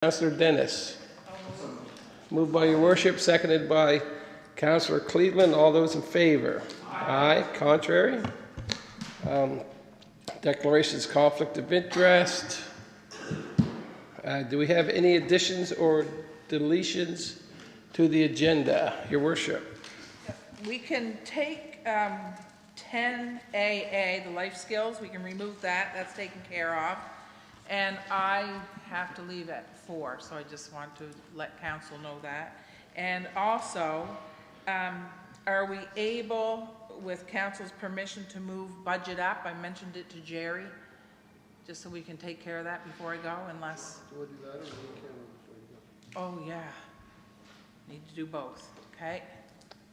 Councillor Dennis. Moved by your worship, seconded by Councillor Cleveland. All those in favor? Aye. Contrary? Declarations conflict of interest. Do we have any additions or deletions to the agenda, your worship? We can take 10AA, the life skills, we can remove that, that's taken care of. And I have to leave at 4, so I just want to let council know that. And also, are we able, with council's permission, to move budget up? I mentioned it to Jerry, just so we can take care of that before I go, unless... Do we do that or need camera before you go? Oh, yeah. Need to do both, okay?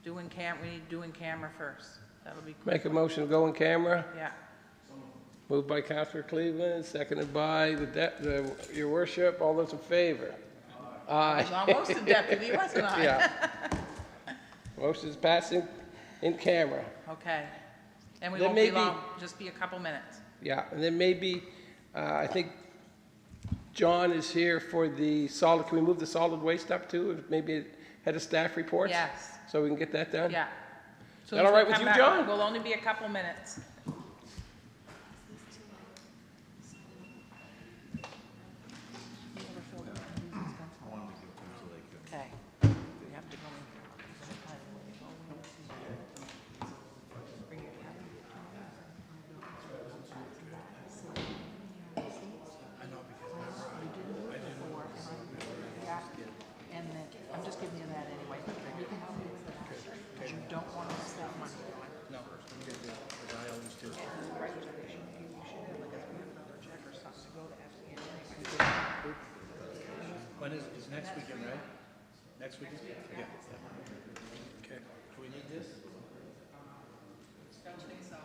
We need to do in camera first. That'll be quick. Make a motion to go in camera. Yeah. Moved by Councillor Cleveland, seconded by your worship. All those in favor? Aye. I was almost a deputy, wasn't I? Yeah. Motion is passing in camera. Okay. And we There won't may be long, just be a couple minutes. Yeah, and then maybe, I think John is here for the solid, can we move the solid waste up too? Maybe head of staff reports? Yes. So we can get that done? Yeah. Is that all right with you, John? We'll only be a couple minutes. Okay. We have to go in. Bring your camera. Yeah, and then, I'm just giving you that anyway, but you can help me with that. Because you don't want to miss that money going. No, I'm going to do what I always do. And the registration fee, you should have like another check or something to go to FCA anyway. When is next weekend, right? Next weekend? Yeah. Okay. Do we need this? Don't think so.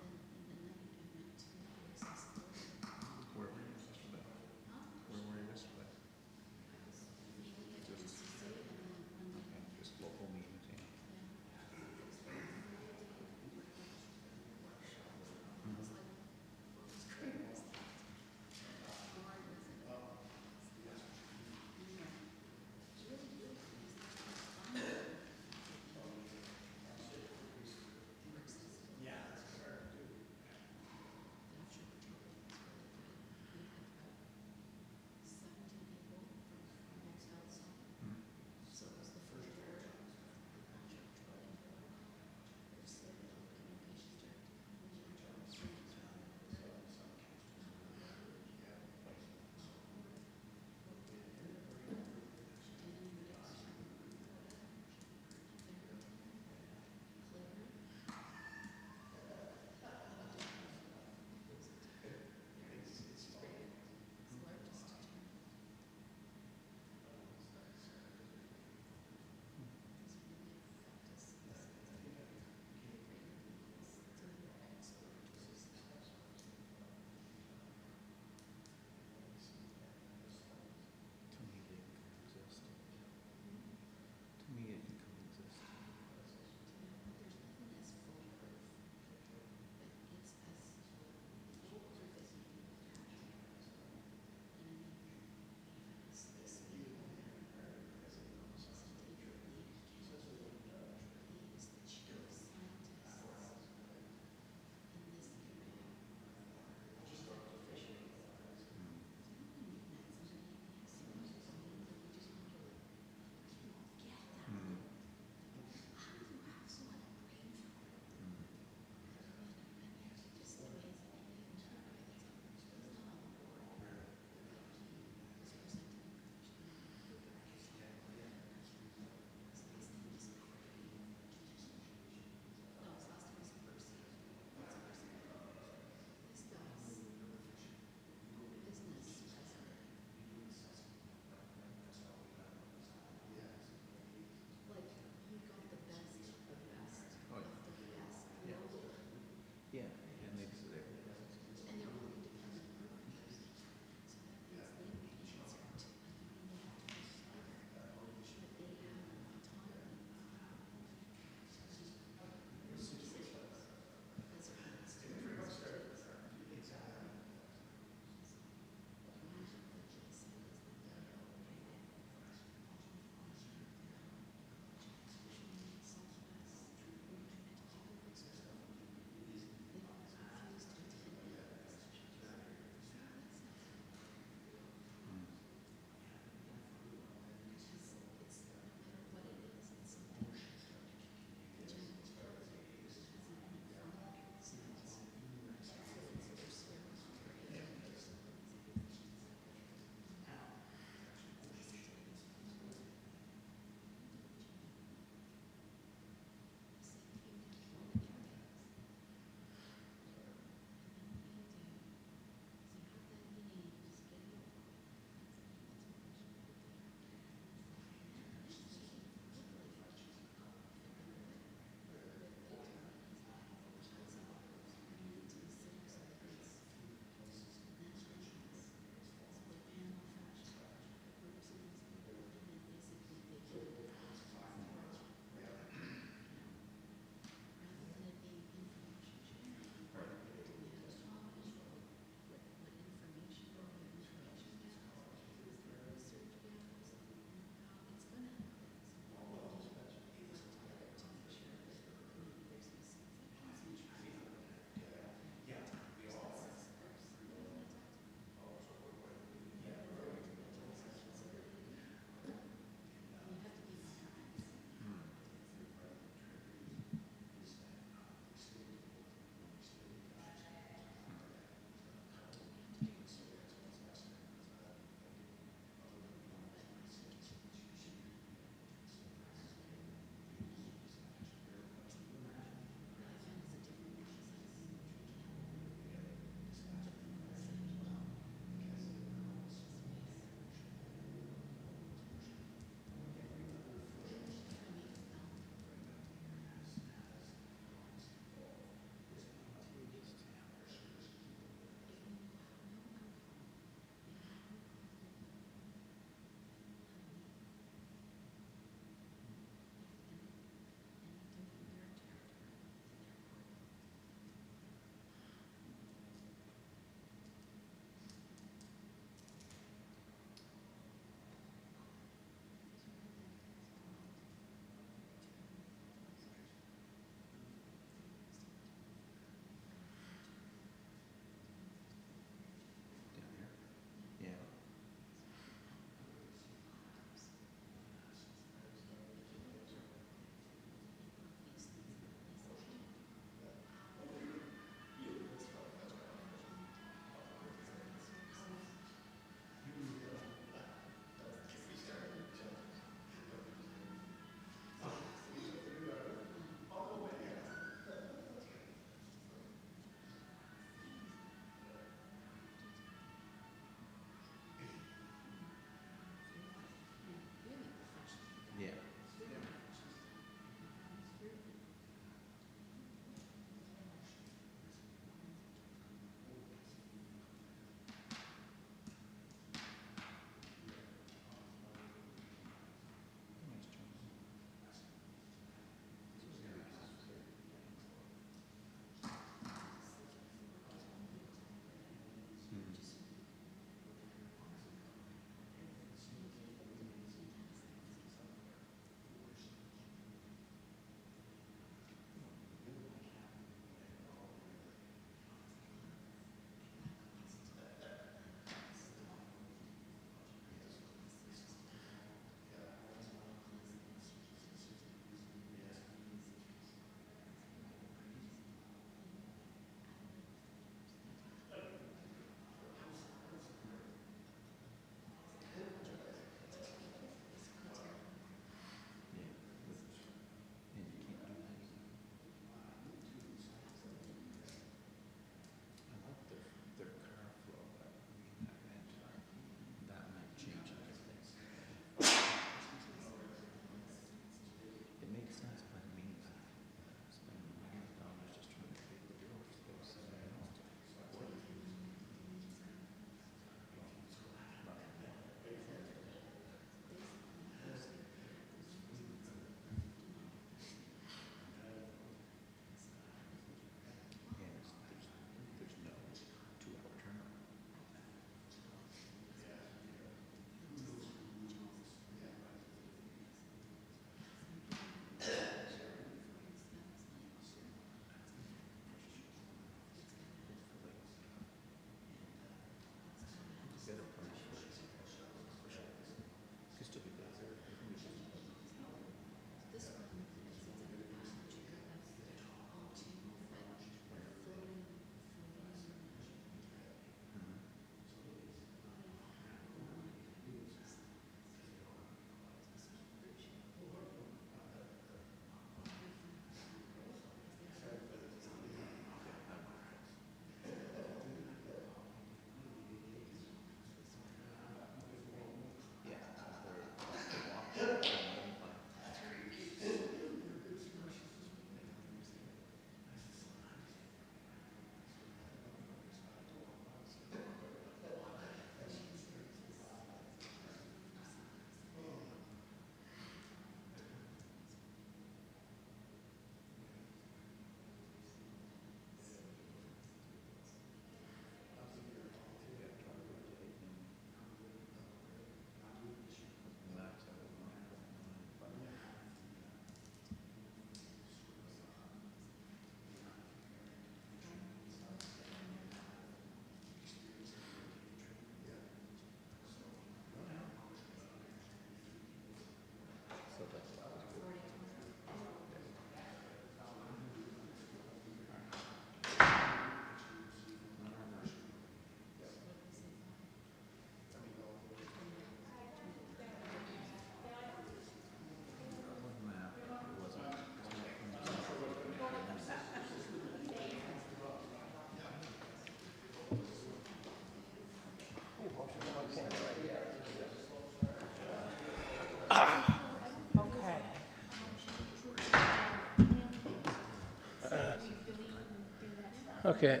Okay.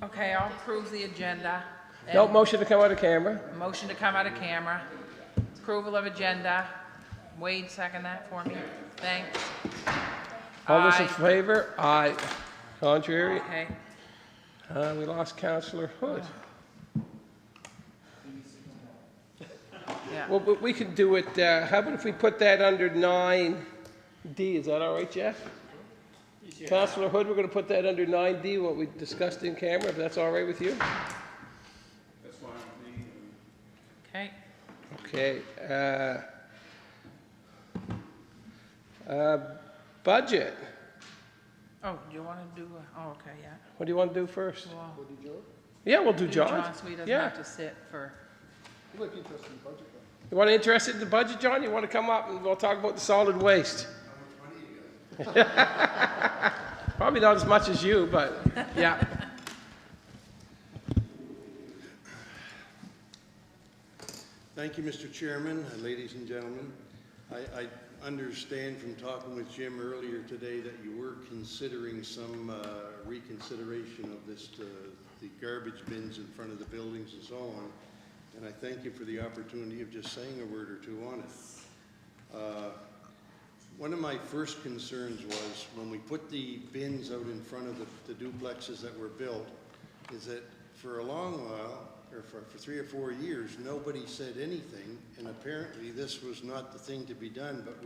Okay, I'll approve the agenda. No And motion to come out of camera. motion to come out of camera. Approval of agenda. Wade, second that for me. Thanks. All those in Aye. favor? Aye. Contrary? Okay. We lost Councillor Hood. Yeah. Well, but we can do it, how about if we put that under 9D? Is that all right, Jeff? Councillor Hood, we're going to put that under 9D, what we discussed in camera, if that's all right with you? Okay. Okay. Budget. Oh, do you want to do, oh, okay, yeah. What do you want to do first? Well, Yeah, we'll do do John. John, so he doesn't Yeah. have to sit for, You want to interested in the budget, John? You want to come up and we'll talk about the solid waste? Probably not as much as you, but yeah. Thank you, Mr. Chairman, ladies and gentlemen. I understand from talking with Jim earlier today that you were considering some reconsideration of this, the garbage bins in front of the buildings and so on. And I thank you for the opportunity of just saying a word or two on it. One of my first concerns was when we put the bins out in front of the duplexes that were built, is that for a long while, or for 3 or 4 years, nobody said anything, and apparently this was not the thing to be done, but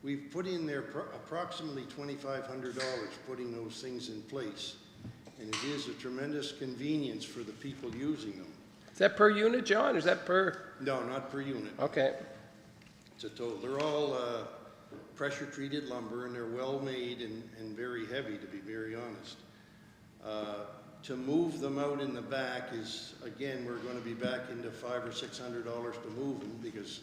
we've put in there approximately $2,500 putting those things in place, and it is a tremendous convenience for the people using them. Is that per unit, John, or is that per? No, not per unit. Okay. It's a total. They're all pressure-treated lumber, and they're well-made and very heavy, to be very honest. To move them out in the back is, again, we're going to be back into $500 or $600 to move them because,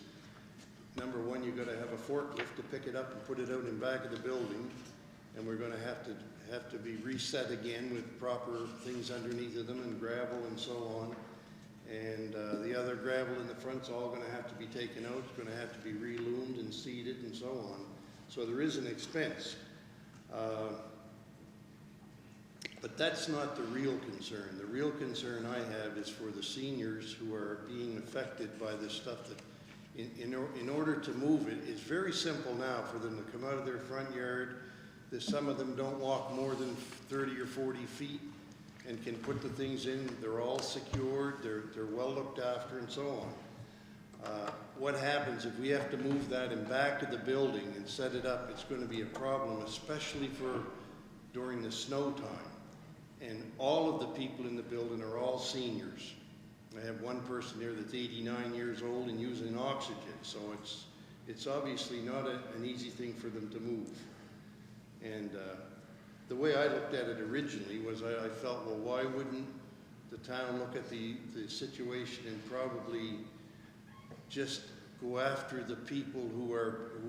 number one, you've got to have a forklift to pick it up and put it out in back of the building, and we're going to have to be reset again with proper things underneath of them and gravel and so on. And the other gravel in the front's all going to have to be taken out. It's going to have to be reloomed and seeded and so on. So there is an expense. But that's not the real concern. The real concern I have is for the seniors who are being affected by this stuff that in order to move it, it's very simple now for them to come out of their front yard. Some of them don't walk more than 30 or 40 feet and can put the things in. They're all secured, they're well looked after and so on. What happens if we have to move that in back of the building and set it up? It's going to be a problem, especially for during the snow time. And all of the people in the building are all seniors. I have one person there that's 89 years old and using oxygen, so it's obviously not an easy thing for them to move. And the way I looked at it originally was I felt, well, why wouldn't the town look at the situation and probably just go after the people who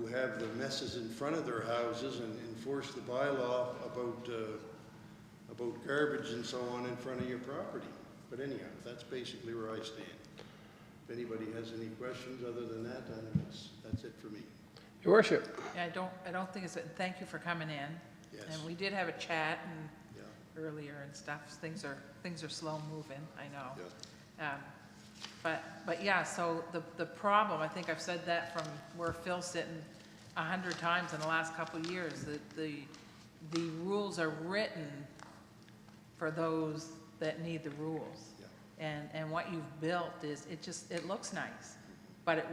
have the messes in front of their houses and enforce the bylaw about garbage and so on in front of your property. But anyhow, that's basically where I stand. If anybody has any questions other than that, that's it for me. Your worship. yeah, I don't think it's, thank you for coming in. Yes. And we did have a chat and Yeah. earlier and stuff. Things are slow moving, I know. Yeah. But yeah, so the problem, I think I've said that from where Phil's sitting 100 times in the last couple of years, that the rules are written for those that need the rules. Yeah. And what you've built is, it looks nice, but it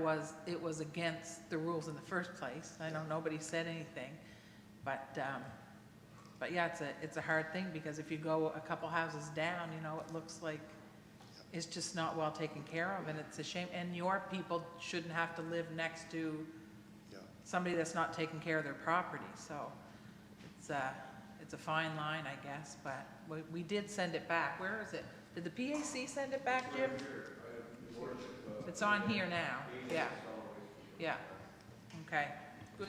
was against the rules in the first place. I know nobody said anything, but yeah, it's a hard thing because if you go a couple houses down, you know, it looks like it's just not well taken care of, and it's a shame. And your people shouldn't have to live next to somebody that's not taking care of their property. So it's a fine line, I guess, but we did send it back. Where is it? Did the PAC send it back, Jim? It's on here now. Yeah. Yeah. Okay. Good.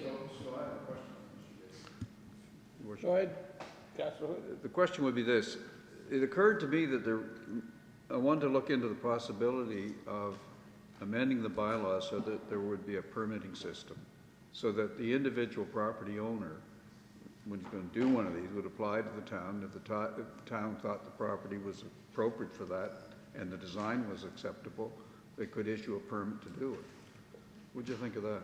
Go ahead, Councillor Hood. The question would be this. It occurred to me that I wanted to look into the possibility of amending the bylaws so that there would be a permitting system, so that the individual property owner when he's going to do one of these, would apply to the town. If the town thought the property was appropriate for that and the design was acceptable, they could issue a permit to do it. What'd you think of that?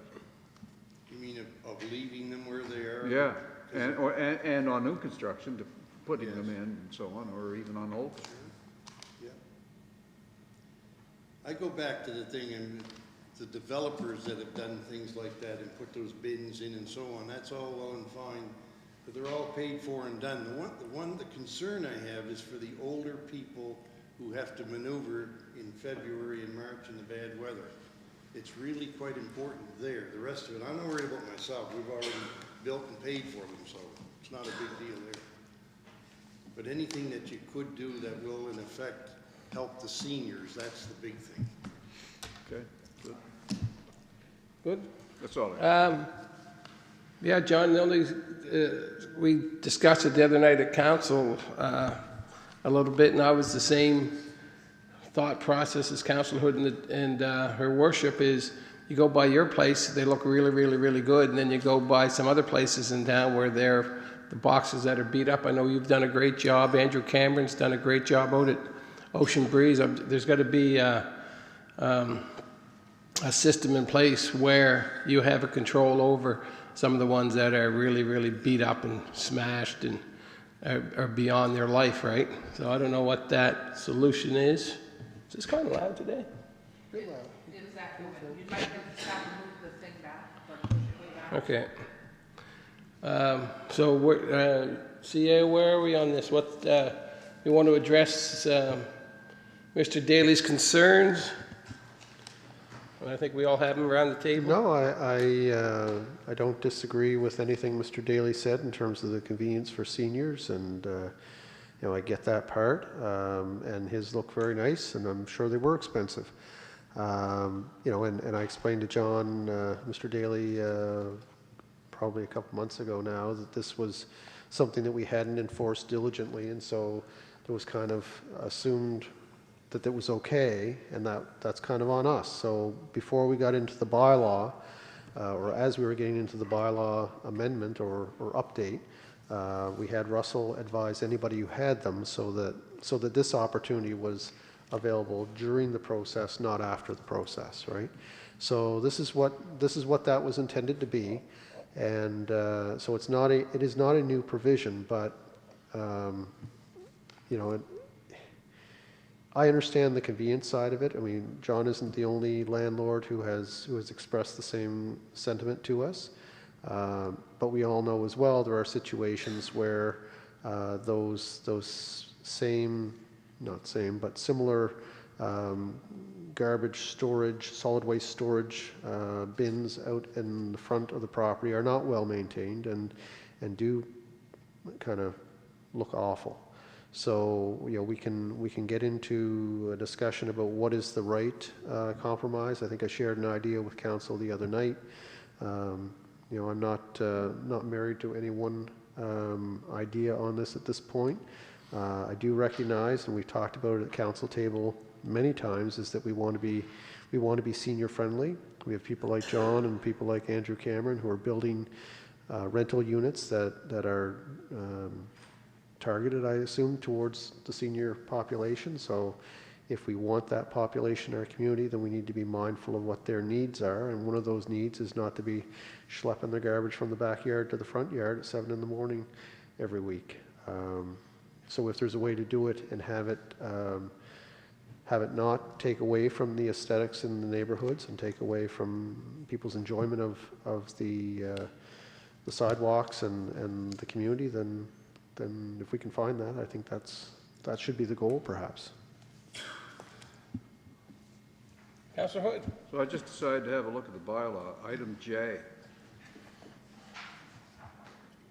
You mean of leaving them where they are? Yeah, and on new construction, to putting them in and so on, or even on old. Yeah. I go back to the thing, and the developers that have done things like that and put those bins in and so on, that's all well and fine, but they're all paid for and done. The concern I have is for the older people who have to maneuver in February and March in the bad weather. It's really quite important there. The rest of it, I'm not worried about myself. We've already built and paid for them, so it's not a big deal there. But anything that you could do that will, in effect, help the seniors, that's the big thing. Okay, good. Good? That's all I have. Yeah, John, the only, we discussed it the other night at council a little bit, and I was the same thought process as Councillor Hood and her worship is, you go by your place, they look really, really, really good, and then you go by some other places in town where they're the boxes that are beat up. I know you've done a great job. Andrew Cameron's done a great job out at Ocean Breeze. There's got to be a system in place where you have a control over some of the ones that are really, really beat up and smashed and are beyond their life, right? So I don't know what that solution is. Is this kind of loud today? It is that moving. You might have to stop and move the thing back, or push it way back. Okay. So we're, CA, where are we on this? What we want to address Mr. Daly's concerns. And I think we all have them around the table. No, I don't disagree with anything Mr. Daly said in terms of the convenience for seniors, and you know, I get that part. And his look very nice, and I'm sure they were expensive. You know, and I explained to John, Mr. Daly, probably a couple months ago now, that this was something that we hadn't enforced diligently, and so it was kind of assumed that it was okay, and that's kind of on us. So before we got into the bylaw, or as we were getting into the bylaw amendment or update, we had Russell advise anybody who had them so that this opportunity was available during the process, not after the process, right? So this is what that was intended to be, and so it is not a new provision, but you know, I understand the convenience side of it. I mean, John isn't the only landlord who has expressed the same sentiment to us, but we all know as well there are situations where those same, not same, but similar garbage storage, solid waste storage bins out in the front of the property are not well maintained and do kind of look awful. So, you know, we can get into a discussion about what is the right compromise. I think I shared an idea with council the other night. You know, I'm not married to any one idea on this at this point. I do recognize, and we've talked about it at council table many times, is that we want to be senior friendly. We have people like John and people like Andrew Cameron who are building rental units that are targeted, I assume, towards the senior population. So if we want that population in our community, then we need to be mindful of what their needs are. And one of those needs is not to be schlepping their garbage from the backyard to the front yard at 7 in the morning every week. So if there's a way to do it and have it not take away from the aesthetics in the neighborhoods and take away from people's enjoyment of the sidewalks and the community, then if we can find that, I think that should be the goal, perhaps. Councillor Hood. So I just decided to have a look at the bylaw, item J.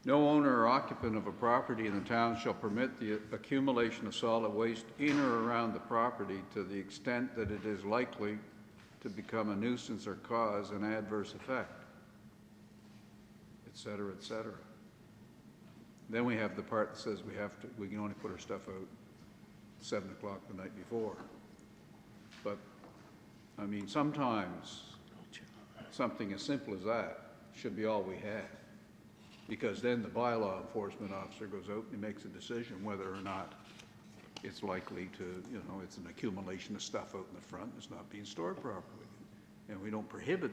No owner or occupant of a property in the town shall permit the accumulation of solid waste in or around the property to the extent that it is likely to become a nuisance or cause an adverse effect, et cetera, et cetera. Then we have the part that says we can only put our stuff out 7 o'clock the night before. But, I mean, sometimes something as simple as that should be all we have. because then the bylaw enforcement officer goes out and makes a decision whether or not it's likely to, you know, it's an accumulation of stuff out in the front, it's not being stored properly. And we don't prohibit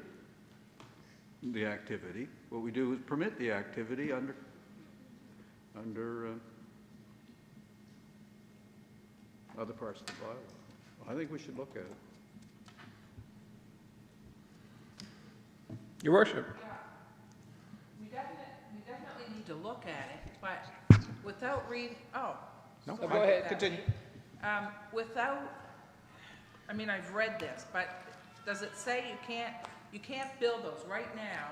the activity. What we do is permit the activity under other parts of the bylaw. I think we should look at it. Your worship. We definitely need to look at it, but without reading, No, go ahead. Continue. Without, I mean, I've read this, but does it say you can't build those? Right now,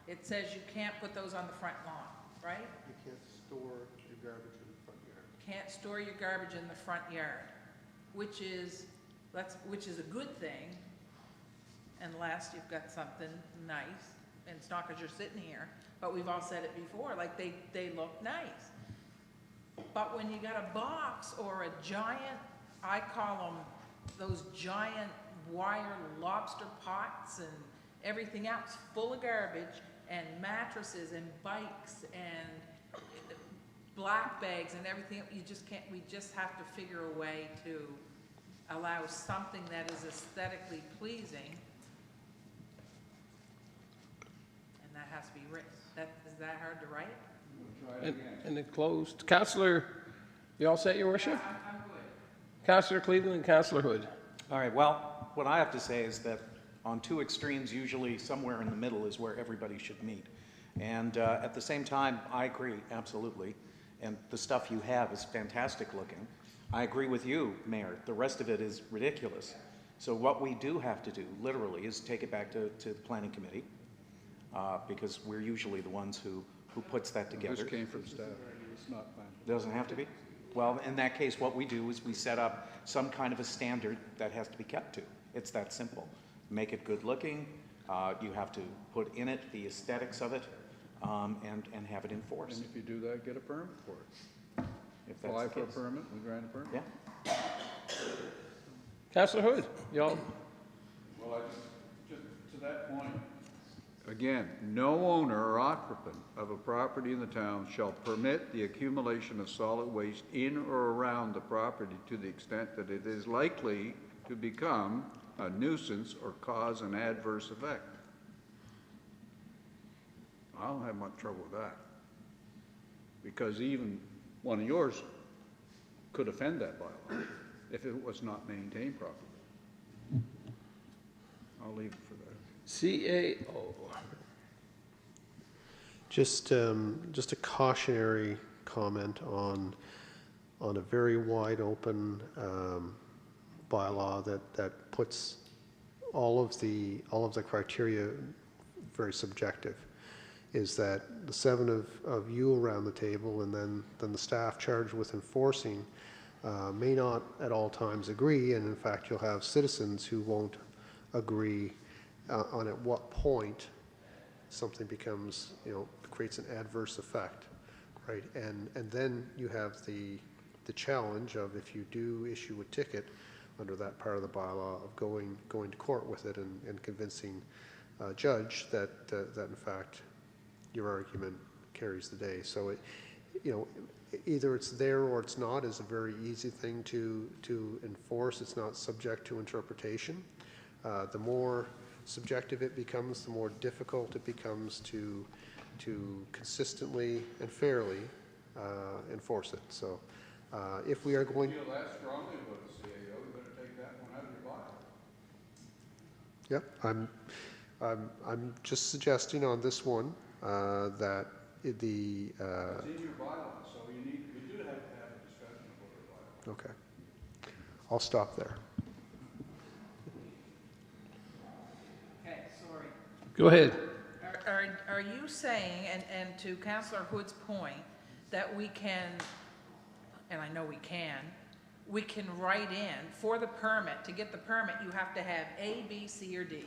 it says you can't put those on the front lawn, right? You can't store your garbage in the front yard. Can't store your garbage in the front yard, which is a good thing, unless you've got something nice, and it's not because you're sitting here, but we've all said it before, like they look nice. But when you got a box or a giant, I call them those giant wire lobster pots and everything else full of garbage and mattresses and bikes and black bags and everything, we just have to figure a way to allow something that is aesthetically pleasing. And that has to be written. Is that hard to write? And then closed. Councillor, you all set, your worship? I'm good. Councillor Cleveland and Councillor Hood. All right, well, what I have to say is that on two extremes, usually somewhere in the middle is where everybody should meet. And at the same time, I agree, absolutely. And the stuff you have is fantastic looking. I agree with you, Mayor. The rest of it is ridiculous. So what we do have to do, literally, is take it back to the Planning Committee, because we're usually the ones who puts that together. This came from staff. It's not planned. Doesn't have to be? Well, in that case, what we do is we set up some kind of a standard that has to be kept to. It's that simple. Make it good looking. You have to put in it the aesthetics of it, and have it enforced. And if you do that, get a permit for it. If that's Apply the for a case. permit, we grant a permit. Yeah. Councillor Hood, you all? Well, just to that point. Again, no owner or occupant of a property in the town shall permit the accumulation of solid waste in or around the property to the extent that it is likely to become a nuisance or cause an adverse effect. I don't have much trouble with that, because even one of yours could offend that bylaw if it was not maintained properly. I'll leave it for that. CAO. Just a cautionary comment on a very wide open bylaw that puts all of the criteria very subjective. Is that the seven of you around the table and then the staff charged with enforcing may not at all times agree, and in fact you'll have citizens who won't agree on at what point something becomes, creates an adverse effect, right? And then you have the challenge of, if you do issue a ticket under that part of the bylaw, of going to court with it and convincing a judge that in fact your argument carries the day. So either it's there or it's not is a very easy thing to enforce. It's not subject to interpretation. The more subjective it becomes, the more difficult it becomes to consistently and fairly enforce it. So if we are going... If you feel that strongly about the CAO, you better take that one out of your bylaw. Yep, I'm just suggesting on this one that the... It's in your bylaw, so we do have to have a discussion about your bylaw. Okay. I'll stop there. Okay, sorry. Go ahead. Are you saying, and to Councillor Hood's point, that we can, and I know we can write in for the permit, to get the permit, you have to have A, B, C, or D.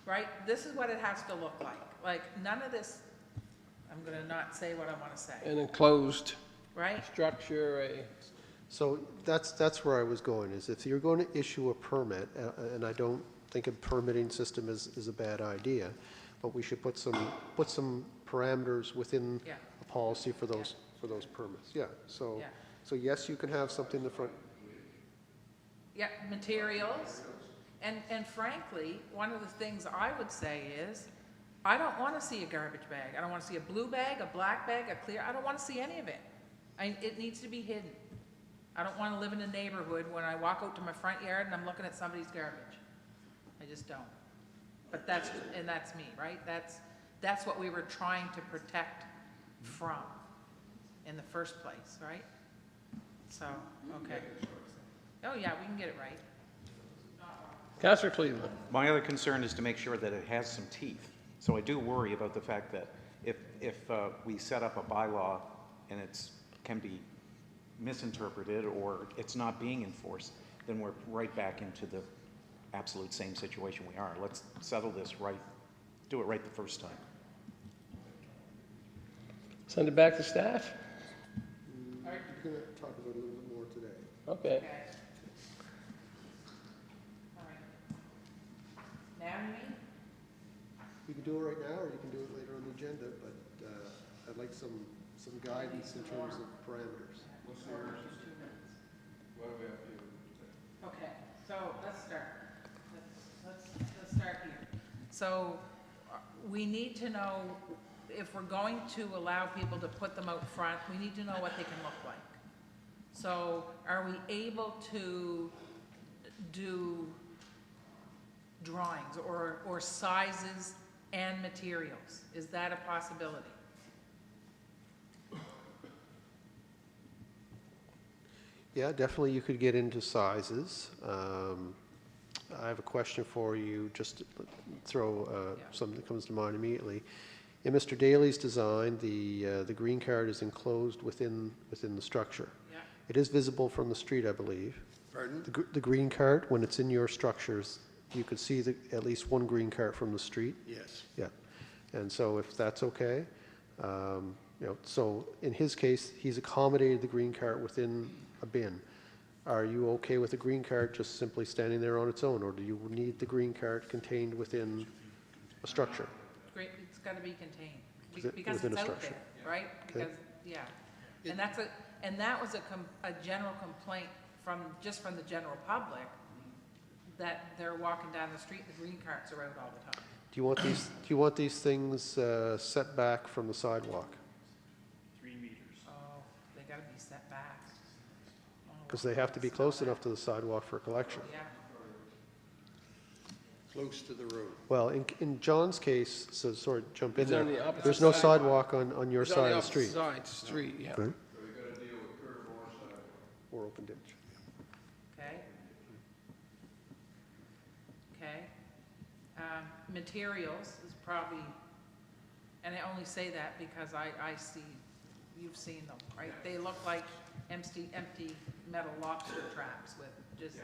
Right? This is what it has to look like. Like, none of this, I'm going to not say what I want to say. An enclosed Right? structure, So that's where I was going, is if you're going to issue a permit, and I don't think a permitting system is a bad idea, but we should put some parameters within Yeah. a policy for those permits. Yeah, so, Yeah. so yes, you can have something in the front. Yeah, materials. And frankly, one of the things I would say is, I don't want to see a garbage bag. I don't want to see a blue bag, a black bag, a clear, I don't want to see any of it. It needs to be hidden. I don't want to live in a neighborhood when I walk out to my front yard and I'm looking at somebody's garbage. I just don't. But that's me, right? That's what we were trying to protect from in the first place, right? So, okay. Oh, yeah, we can get it right. Councillor Cleveland. My other concern is to make sure that it has some teeth. So I do worry about the fact that if we set up a bylaw and can be misinterpreted or it's not being enforced, then we're right back into the absolute same situation we are. Let's settle this right, do it right the first time. Send it back to staff? We're going to talk about it a little bit more today. Okay. Okay. All right. Now you mean? You can do it right now, or you can do it later on the agenda, but I'd like some guidance in terms of parameters. Okay, so let's start. Let's start here. So we need to know, if we're going to allow people to put them out front, we need to know what they can look like. So are we able to do drawings or sizes and materials? Is that a possibility? Yeah, definitely you could get into sizes. I have a question for you, just to throw something that comes to mind immediately. In Mr. Daly's design, the green card is enclosed within the structure. Yeah. It is visible from the street, I believe. Pardon? The green card, when it's in your structures, you could see at least one green card from the street. Yes. Yeah, and so if that's okay, so in his case, he's accommodated the green cart within a bin. Are you okay with the green cart just simply standing there on its own, or do you need the green cart contained within a structure? Great, it's got to be contained, Within because a it's out structure. there, right? Okay. Because, yeah, and that was a general complaint from the general public, that they're walking down the street, the green carts are out all the time. Do you want these things set back from the sidewalk? 3 meters. Oh, they got to be set back. Oh, Because they have to be close enough to the sidewalk for collection. yeah, Close to the road. Well, in John's case, so sorry, jump in It's on there, the opposite there's no side. sidewalk on your It's on side of the opposite street. side, street, yeah. Right. So we got to deal with curb or sidewalk. Or open ditch. okay. Okay. Materials is probably, and I only say that because I see, you've seen them, right? They look like empty metal lobster traps with just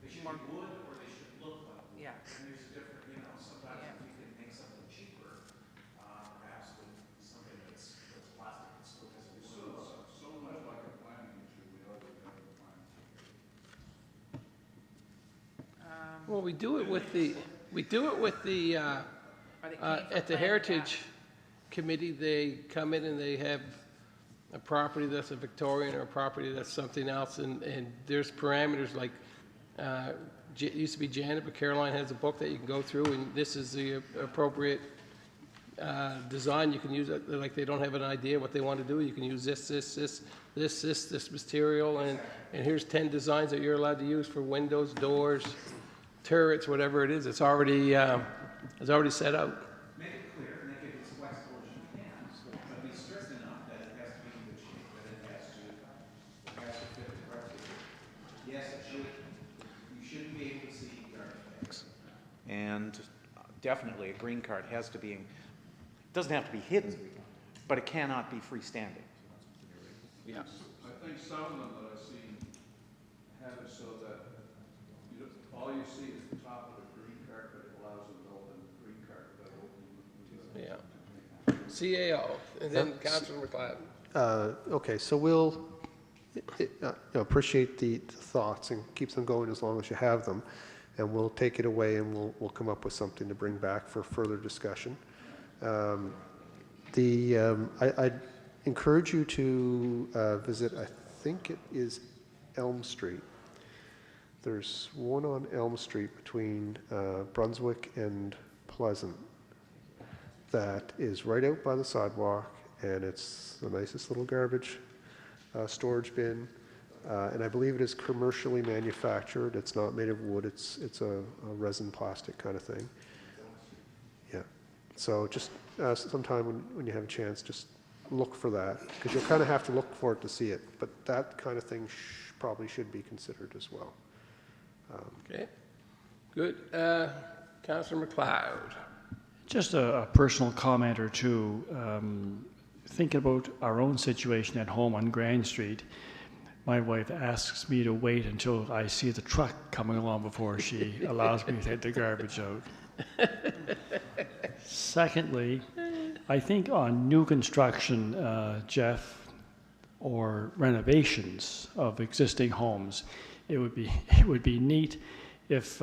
They should more. be wood or they should look like wood. Yeah. And there's a different, sometimes Yeah. if you can make something cheaper, perhaps with something that's plastic that still has a wood. So much like a planning issue, we always have a plan. Well, we do it with the, But it came from at the planning Heritage Committee, they come in and they have a property that's a Victorian or a property that's something else, and there's parameters like, it used to be Janet, but Caroline has a book that you can go through, and this is the appropriate design. You can use it, like they don't have an idea what they want to do, you can use this material, and here's 10 designs that you're allowed to use for windows, doors, turrets, whatever it is. It's already set out. Make it clear, make it as flexible as you can, but be strict enough that it has to be in good shape, that it has to fit the criteria. Yes, it should, you shouldn't be able to see garbage bags. And definitely, a green card has to be, doesn't have to be hidden, but it cannot be freestanding. Yeah. I think some of them that I've seen have it so that all you see is the top of the green cart, but it allows them to open the green cart without opening. Yeah. CAO, and then Councilor McLeod. Okay, so we'll appreciate the thoughts and keep them going as long as you have them, and we'll take it away and we'll come up with something to bring back for further discussion. I'd encourage you to visit, I think it is Elm Street. There's one on Elm Street between Brunswick and Pleasant that is right out by the sidewalk, and it's the nicest little garbage storage bin. And I believe it is commercially manufactured. It's not made of wood. It's a resin plastic kind of thing. Yeah. So just sometime when you have a chance, just look for that, because you'll kind of have to look for it to see it. But that kind of thing probably should be considered as well. Okay, good. Councillor McLeod. Just a personal comment or two. Thinking about our own situation at home on Grand Street, my wife asks me to wait until I see the truck coming along before she allows me to take the garbage out. Secondly, I think on new construction, Jeff, or renovations of existing homes, it would be neat if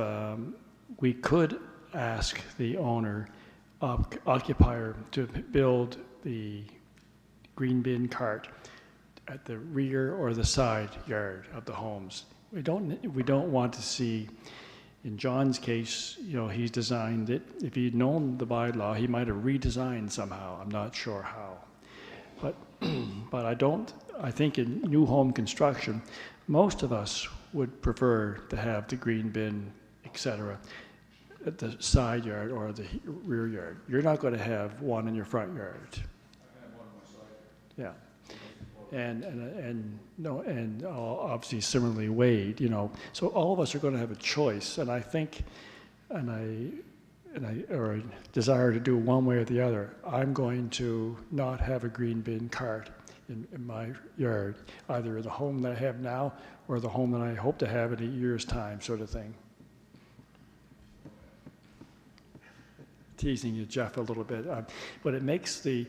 we could ask the owner, occupier, to build the green bin cart at the rear or the side yard of the homes. We don't want to see, in John's case, you know, he's designed it. If he'd known the bylaw, he might have redesigned somehow. I'm not sure how. But I think in new home construction, most of us would prefer to have the green bin, etc., at the side yard or the rear yard. You're not going to have one in your front yard. I have one on my side yard. Yeah. And obviously similarly Wade, you know. So all of us are going to have a choice, and I think, or a desire to do one way or the other. I'm going to not have a green bin cart in my yard, either the home that I have now or the home that I hope to have in a year's time, sort of thing. Teasing you, Jeff, a little bit, but it makes the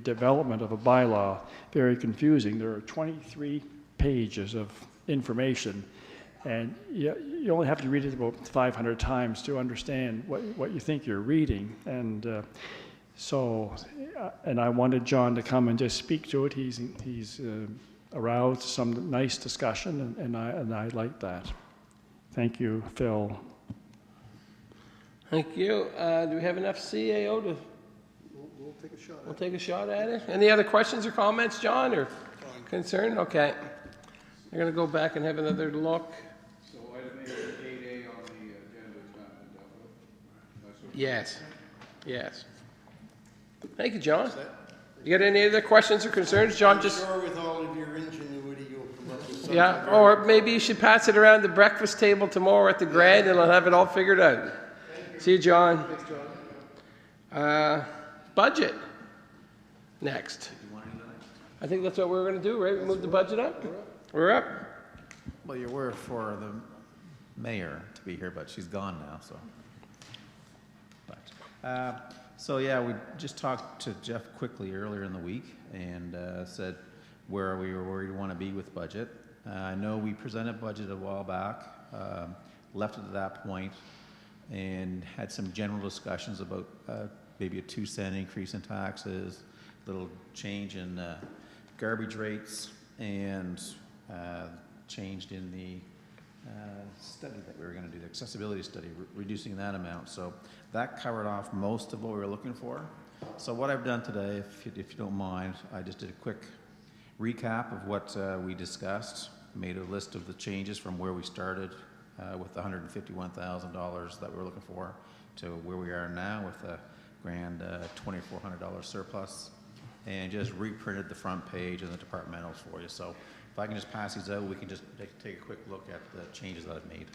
development of a bylaw very confusing. There are 23 pages of information, and you only have to read it about 500 times to understand what you think you're reading. And and I wanted John to come and just speak to it. He's aroused some nice discussion, and I like that. Thank you, Phil. Thank you. Do we have enough CAO to? We'll take a shot. We'll take a shot at it. Any other questions or comments, John, or concern? Okay. We're going to go back and have another look. So item 8A on the agenda is not been dealt with? Yes. Yes. Thank you, John. You got any other questions or concerns, John? I'm Just sure with all of your ingenuity, you'll come up with something. yeah. Or maybe you should pass it around the breakfast table tomorrow at the Grand, and I'll have it all figured out. See you, John. Thanks, John. Budget. Next. I think that's what we're going to do, right? We move the budget up? We're up. Well, you were for the mayor to be here, but she's gone now, so. So yeah, we just talked to Jeff quickly earlier in the week and said where we want to be with budget. I know we presented budget a while back, left it at that point, and had some general discussions about maybe a 2-cent increase in taxes, little change in garbage rates, and changed in the study that we were going to do, the accessibility study, reducing that amount. So that covered off most of what we were looking for. So what I've done today, if you don't mind, I just did a quick recap of what we discussed, made a list of the changes from where we started with the $151,000 that we were looking for to where we are now with a grand $2,400 surplus, and just reprinted the front page and the departmentals for you. So if I can just pass these out, we can just take a quick look at the changes that I've made.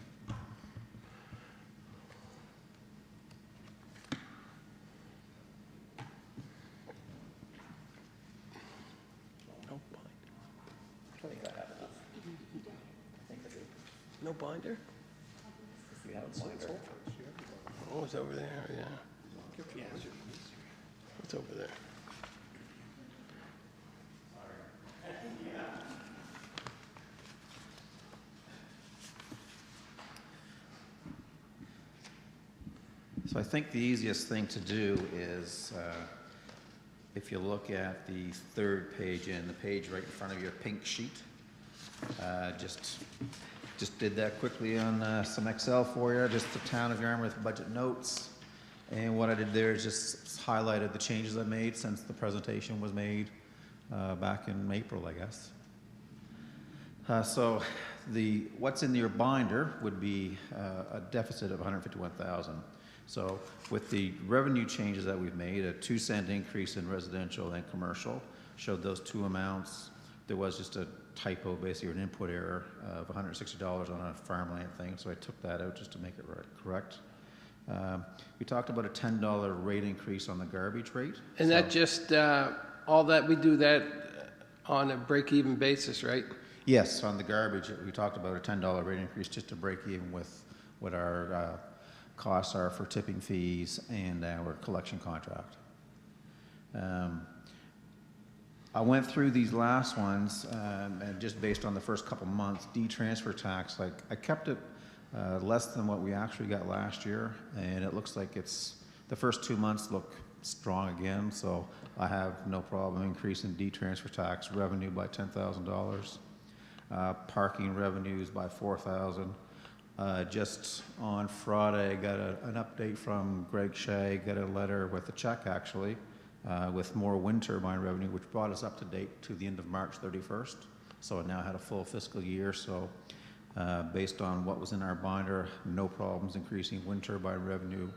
No binder? You have a binder. Oh, it's over there, yeah. It's over there. So I think the easiest thing to do is, if you look at the third page in the page right in front of your pink sheet, just did that quickly on some Excel for you, just the Town of Yarmouth budget notes. And what I did there is just highlighted the changes I made since the presentation was made back in April, I guess. So what's in your binder would be a deficit of 151,000. So with the revenue changes that we've made, a 2-cent increase in residential and commercial, showed those two amounts. There was just a typo, basically, or an input error of $160 on a farmland thing, so I took that out just to make it correct. We talked about a $10 rate increase on the garbage rate. And that just, all that, we do that on a break-even basis, right? Yes, on the garbage, we talked about a $10 rate increase just to break even with what our costs are for tipping fees and our collection contract. I went through these last ones, and just based on the first couple months, transfer tax, like I kept it less than what we actually got last year, and it looks like the first 2 months look strong again, so I have no problem increasing transfer tax revenue by $10,000, parking revenues by $4,000. Just on Friday, I got an update from Greg Shea, got a letter with a check actually, with more wind turbine revenue, which brought us up to date to the end of March 31st. So it now had a full fiscal year. So based on what was in our binder, no problems increasing wind turbine revenue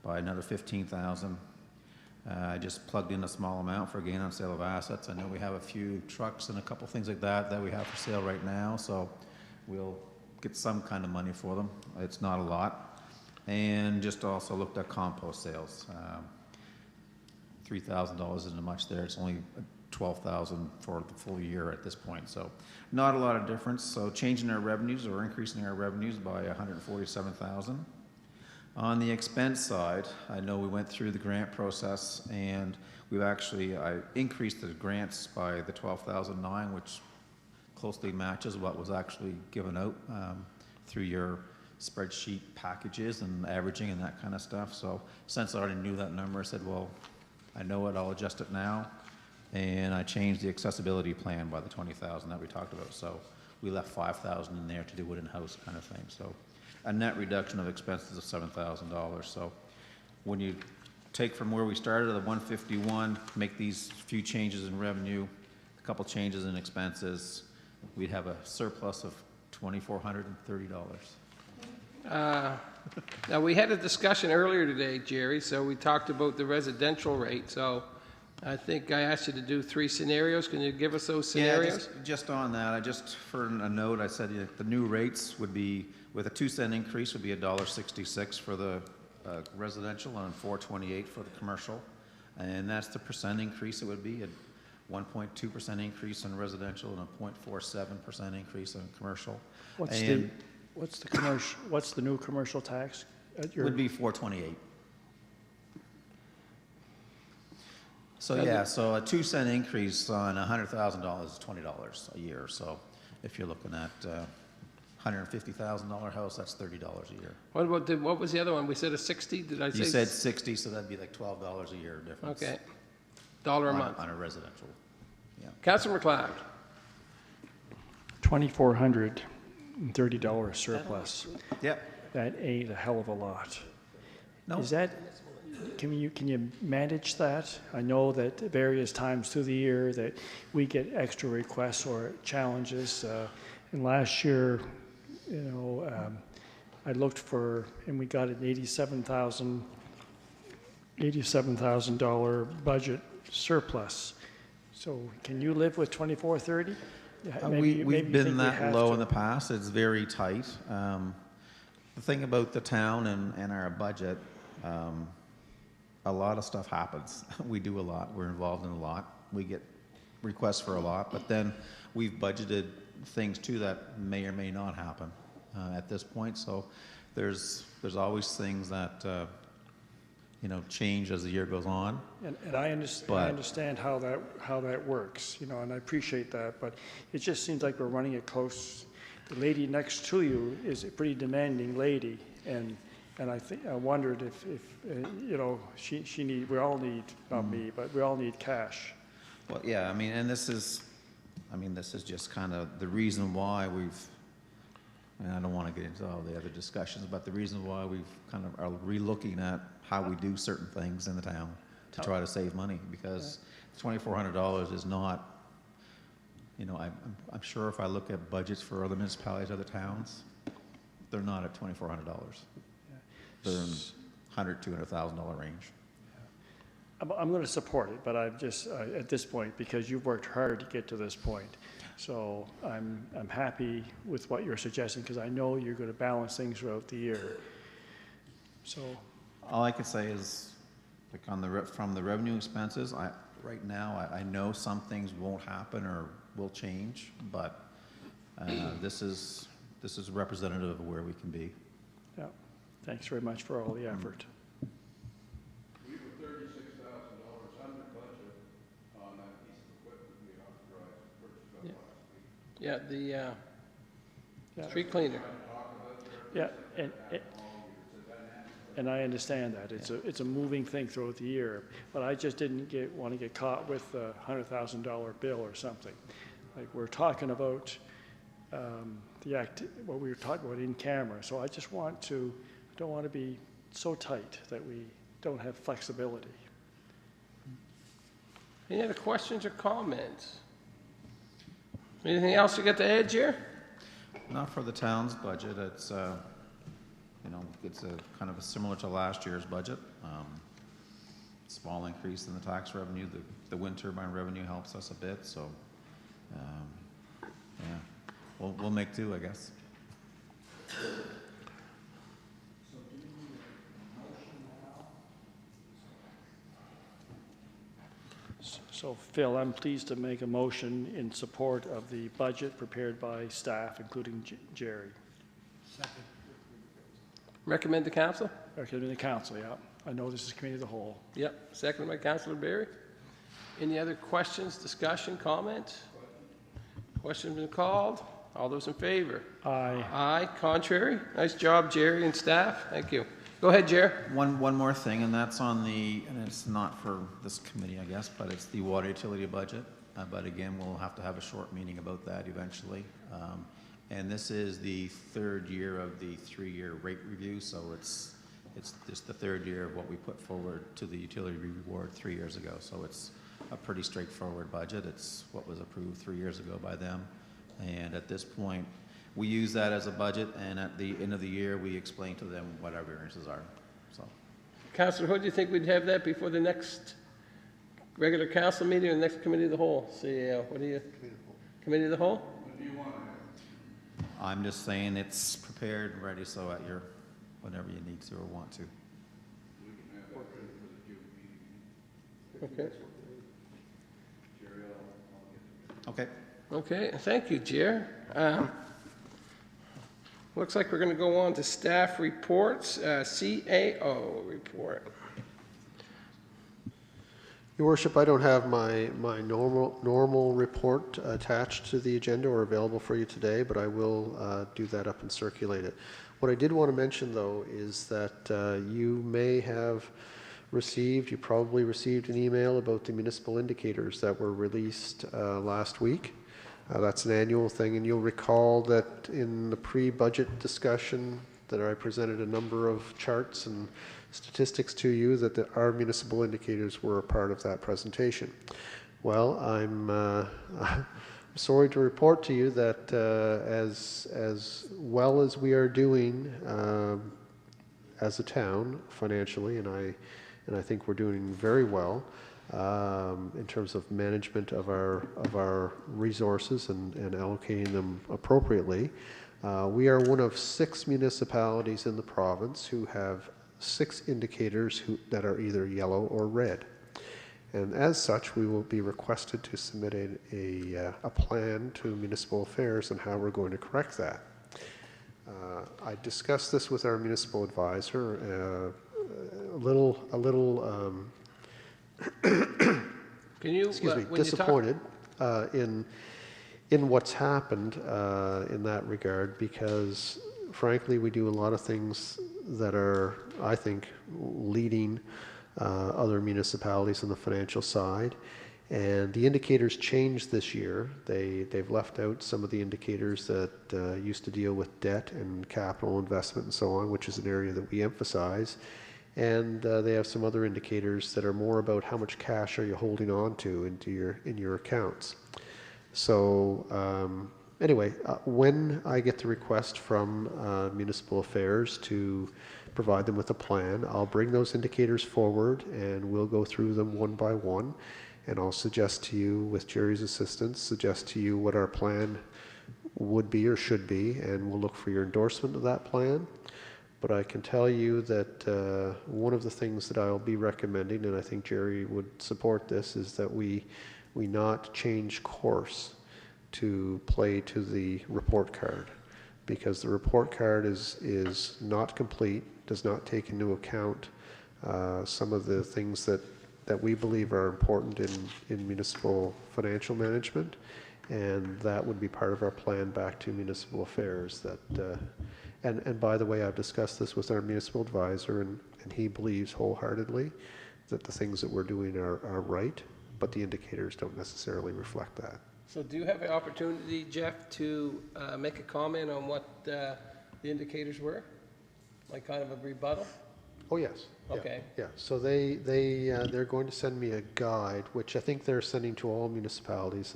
by another $15,000. I just plugged in a small amount for gain on sale of assets. I know we have a few trucks and a couple things like that we have for sale right now. So we'll get some kind of money for them. It's not a lot. And just also looked at compost sales. $3,000 isn't much there. It's only $12,000 for the full year at this point. So not a lot of difference. So changing our revenues or increasing our revenues by $147,000. On the expense side, I know we went through the grant process and I increased the grants by the $12,009, which closely matches what was actually given out through your spreadsheet packages and averaging and that kind of stuff. So since I already knew that number, I said, well, I know it, I'll adjust it now. And I changed the accessibility plan by the $20,000 that we talked about. So we left $5,000 in there to do it in-house kind of thing. So a net reduction of expenses of $7,000. So when you take from where we started at the 151, make these few changes in revenue, a couple changes in expenses, we'd have a surplus of $2,430. Now, we had a discussion earlier today, Jerry, so we talked about the residential rate. So I think I asked you to do 3 scenarios. Can you give us those scenarios? Yeah, just on that, for a note, I said the new rates would be, with a 2-cent increase, would be $1.66 for the residential and $4.28 for the commercial. And that's the percent increase it would be, a 1.2% increase in residential and a 0.47% increase in commercial. What's the new commercial tax? Would be $4.28. So yeah, so a 2-cent increase on $100,000 is $20 a year. So if you're looking at $150,000 house, that's $30 a year. What was the other one? We said a 60? Did I say? You said 60, so that'd be like $12 a year difference. Okay. $1 a month. On a residential. Yeah. Councilor McLeod. $2,430 surplus. Yep. That ain't a hell of a lot. No. Is that, can you manage that? I know that at various times through the year that we get extra requests or challenges. And last year, I looked for, and we got an $87,000 budget surplus. So can you live with 2430? We've been that low in the past. It's very tight. The thing about the town and our budget, a lot of stuff happens. We do a lot. We're involved in a lot. We get requests for a lot, but then we've budgeted things too that may or may not happen at this point. So there's always things that change as the year goes on. And I understand how that works, and I appreciate that, but it just seems like we're running it close. The lady next to you is a pretty demanding lady, and And I wondered if you know, we all need, not me, but we all need cash. Well, yeah, I mean, and this is just kind of the reason why and I don't want to get into all the other discussions, but the reason why we've kind of are relooking at how we do certain things in the town to try to save money, because $2,400 is not, you know, I'm sure if I look at budgets for other municipalities, other towns, they're not at $2,400. They're in $100,000, $200,000 range. I'm going to support it, but I'm just at this point, because you've worked hard to get to this point. So I'm happy with what you're suggesting, because I know you're going to balance things throughout the year. So all I can say is, like from the revenue expenses, right now I know some things won't happen or will change, but this is representative of where we can be. yeah, thanks very much for all the effort. We were $36,000 under budget on that piece of equipment we authorized to purchase up last week. Yeah, the Yeah. street cleaner. Yeah, and I understand that. It's a moving thing throughout the year, but I just didn't want to get caught with a $100,000 bill or something. Like, we're talking about what we were talking about in camera, so I don't want to be so tight that we don't have flexibility. Any other questions or comments? Anything else you got to add, Jer? Not for the town's budget. It's you know, it's kind of similar to last year's budget. Small increase in the tax revenue. The wind turbine revenue helps us a bit. So yeah, we'll make do, I guess. So Phil, I'm pleased to make a motion in support of the budget prepared by staff, including Jerry. Recommend to council? Recommend the council, yeah. I know this is committee of the whole. Yep, seconded by Councillor Berry. Any other questions, discussion, comment? Question been called? All those in favor? Aye. Aye, contrary? Nice job, Jerry and staff. Thank you. Go ahead, Jerry. One more thing, and that's on and it's not for this committee, I guess, but it's the water utility budget. But again, we'll have to have a short meeting about that eventually. And this is the third year of the 3-year rate review, so it's just the third year of what we put forward to the utility reward 3 years ago. So it's a pretty straightforward budget. It's what was approved 3 years ago by them. And at this point, we use that as a budget, and at the end of the year, we explain to them what our variances are. So, Councillor Hood, do you think we'd have that before the next regular council meeting or the next committee of the whole? What do you? Committee of the whole? What do you want to have? I'm just saying it's prepared and ready, so at your, whenever you need to or want to. We can have that ready for the June meeting. Okay. Jerry, I'll get Okay. Okay, thank you, Jer. Looks like we're going to go on to staff reports, CAO report. Your Worship, I don't have my normal report attached to the agenda or available for you today, but I will do that up and circulate it. What I did want to mention, though, is that you may have received, you probably received an email about the municipal indicators that were released last week. That's an annual thing, and you'll recall that in the pre-budget discussion that I presented a number of charts and statistics to you that our municipal indicators were a part of that presentation. Well, I'm sorry to report to you that as well as we are doing as a town financially, and I think we're doing very well in terms of management of our resources and allocating them appropriately. We are one of 6 municipalities in the province who have 6 indicators that are either yellow or red. And as such, we will be requested to submit a plan to municipal affairs on how we're going to correct that. I discussed this with our municipal advisor, a little Can you, excuse me, when disappointed in what's happened in that regard, because frankly, we do a lot of things that are, I think, leading other municipalities on the financial side. And the indicators changed this year. They've left out some of the indicators that used to deal with debt and capital investment and so on, which is an area that we emphasize. And they have some other indicators that are more about how much cash are you holding on to in your accounts. So anyway, when I get the request from Municipal Affairs to provide them with a plan, I'll bring those indicators forward and we'll go through them one by one. And I'll suggest to you, with Jerry's assistance, suggest to you what our plan would be or should be, and we'll look for your endorsement of that plan. But I can tell you that one of the things that I'll be recommending, and I think Jerry would support this, is that we not change course to play to the report card, because the report card is not complete, does not take into account some of the things that we believe are important in municipal financial management, and that would be part of our plan back to Municipal Affairs. That and by the way, I've discussed this with our municipal advisor, and he believes wholeheartedly that the things that we're doing are right, but the indicators don't necessarily reflect that. So do you have an opportunity, Jeff, to make a comment on what the indicators were? Like kind of a rebuttal? Oh, yes. Okay. Yeah. So they're going to send me a guide, which I think they're sending to all municipalities.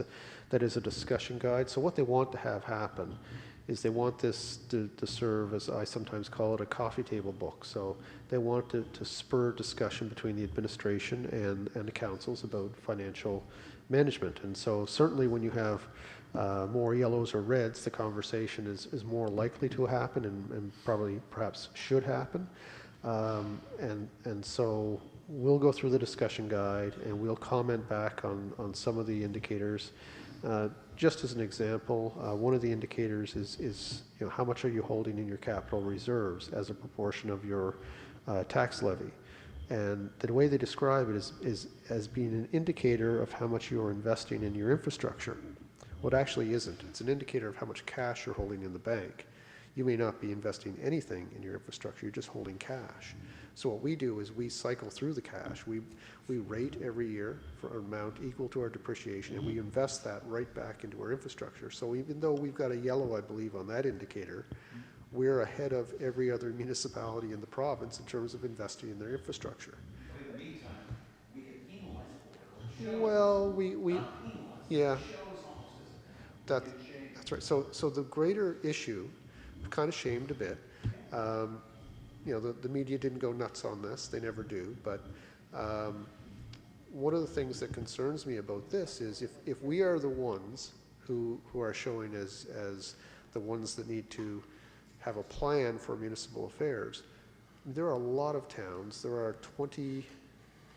That is a discussion guide. So what they want to have happen is they want this to serve, as I sometimes call it, a coffee table book. So they want to spur discussion between the administration and the councils about financial management. And so certainly when you have more yellows or reds, the conversation is more likely to happen and probably perhaps should happen. And so we'll go through the discussion guide and we'll comment back on some of the indicators. Just as an example, one of the indicators is how much are you holding in your capital reserves as a proportion of your tax levy. And the way they describe it is as being an indicator of how much you're investing in your infrastructure. Well, it actually isn't. It's an indicator of how much cash you're holding in the bank. You may not be investing anything in your infrastructure, you're just holding cash. So what we do is we cycle through the cash. We rate every year for an amount equal to our depreciation, and we invest that right back into our infrastructure. So even though we've got a yellow, I believe, on that indicator, we're ahead of every other municipality in the province in terms of investing in their infrastructure. But in the meantime, we get penalized. Well, yeah, that's right. So the greater issue, I'm kind of shamed a bit. The media didn't go nuts on this. They never do. But one of the things that concerns me about this is if we are the ones who are showing as the ones that need to have a plan for municipal affairs, there are a lot of towns. There are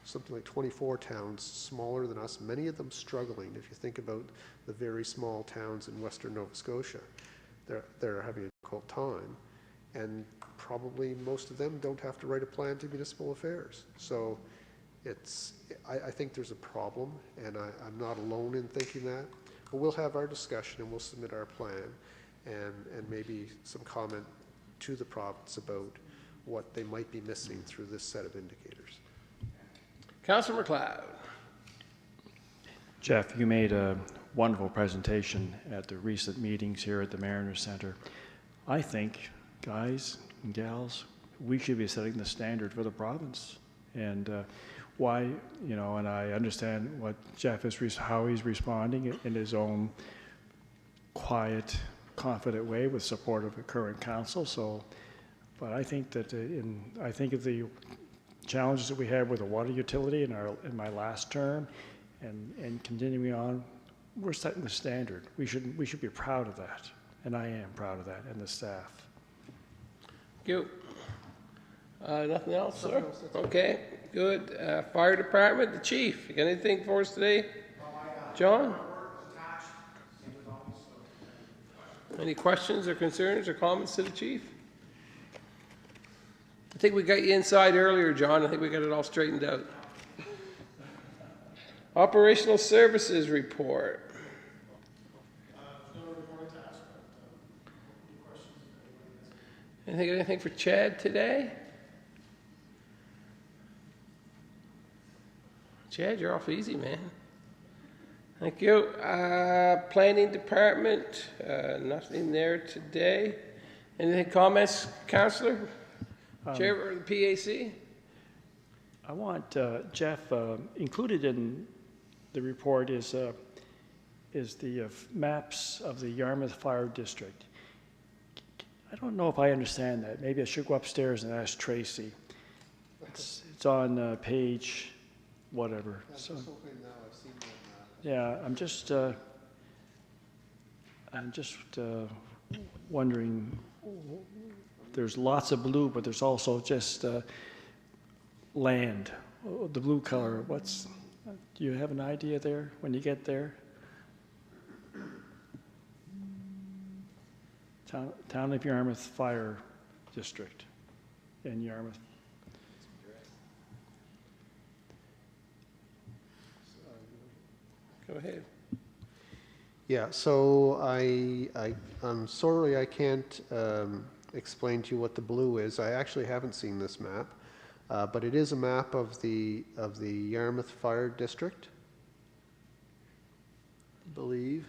something like 24 towns smaller than us, many of them struggling. If you think about the very small towns in Western Nova Scotia, they're having a difficult time, and probably most of them don't have to write a plan to municipal affairs. So I think there's a problem, and I'm not alone in thinking that. But we'll have our discussion and we'll submit our plan and maybe some comment to the province about what they might be missing through this set of indicators. Councillor MacLeod. Jeff, you made a wonderful presentation at the recent meetings here at the Mariners Centre. I think, guys and gals, we should be setting the standard for the province. And why, and I understand what Jeff is, how he's responding in his own quiet, confident way with support of the current council. So, but I think that I think of the challenges that we had with the water utility in my last term, and continuing on, we're setting the standard. We should be proud of that, and I am proud of that, and the staff. Thank you. Nothing else, sir? Okay, good. Fire department, the chief. You got anything for us today? John? Any questions or concerns or comments to the chief? I think we got you inside earlier, John. I think we got it all straightened out. Operational services report. Anything for Chad today? Chad, you're off easy, man. Thank you. Planning Department, nothing there today. Any comments, Councillor? Chair of the PAC? I want, Jeff, included in the report is the maps of the Yarmouth Fire District. I don't know if I understand that. Maybe I should go upstairs and ask Tracy. It's on page whatever. So, yeah, I'm just wondering. There's lots of blue, but there's also just land. Oh, the blue color. Do you have an idea there when you get there? Town of Yarmouth Fire District in Yarmouth. Go ahead. Yeah, so I'm sorry I can't explain to you what the blue is. I actually haven't seen this map, but it is a map of the Yarmouth Fire District, I believe.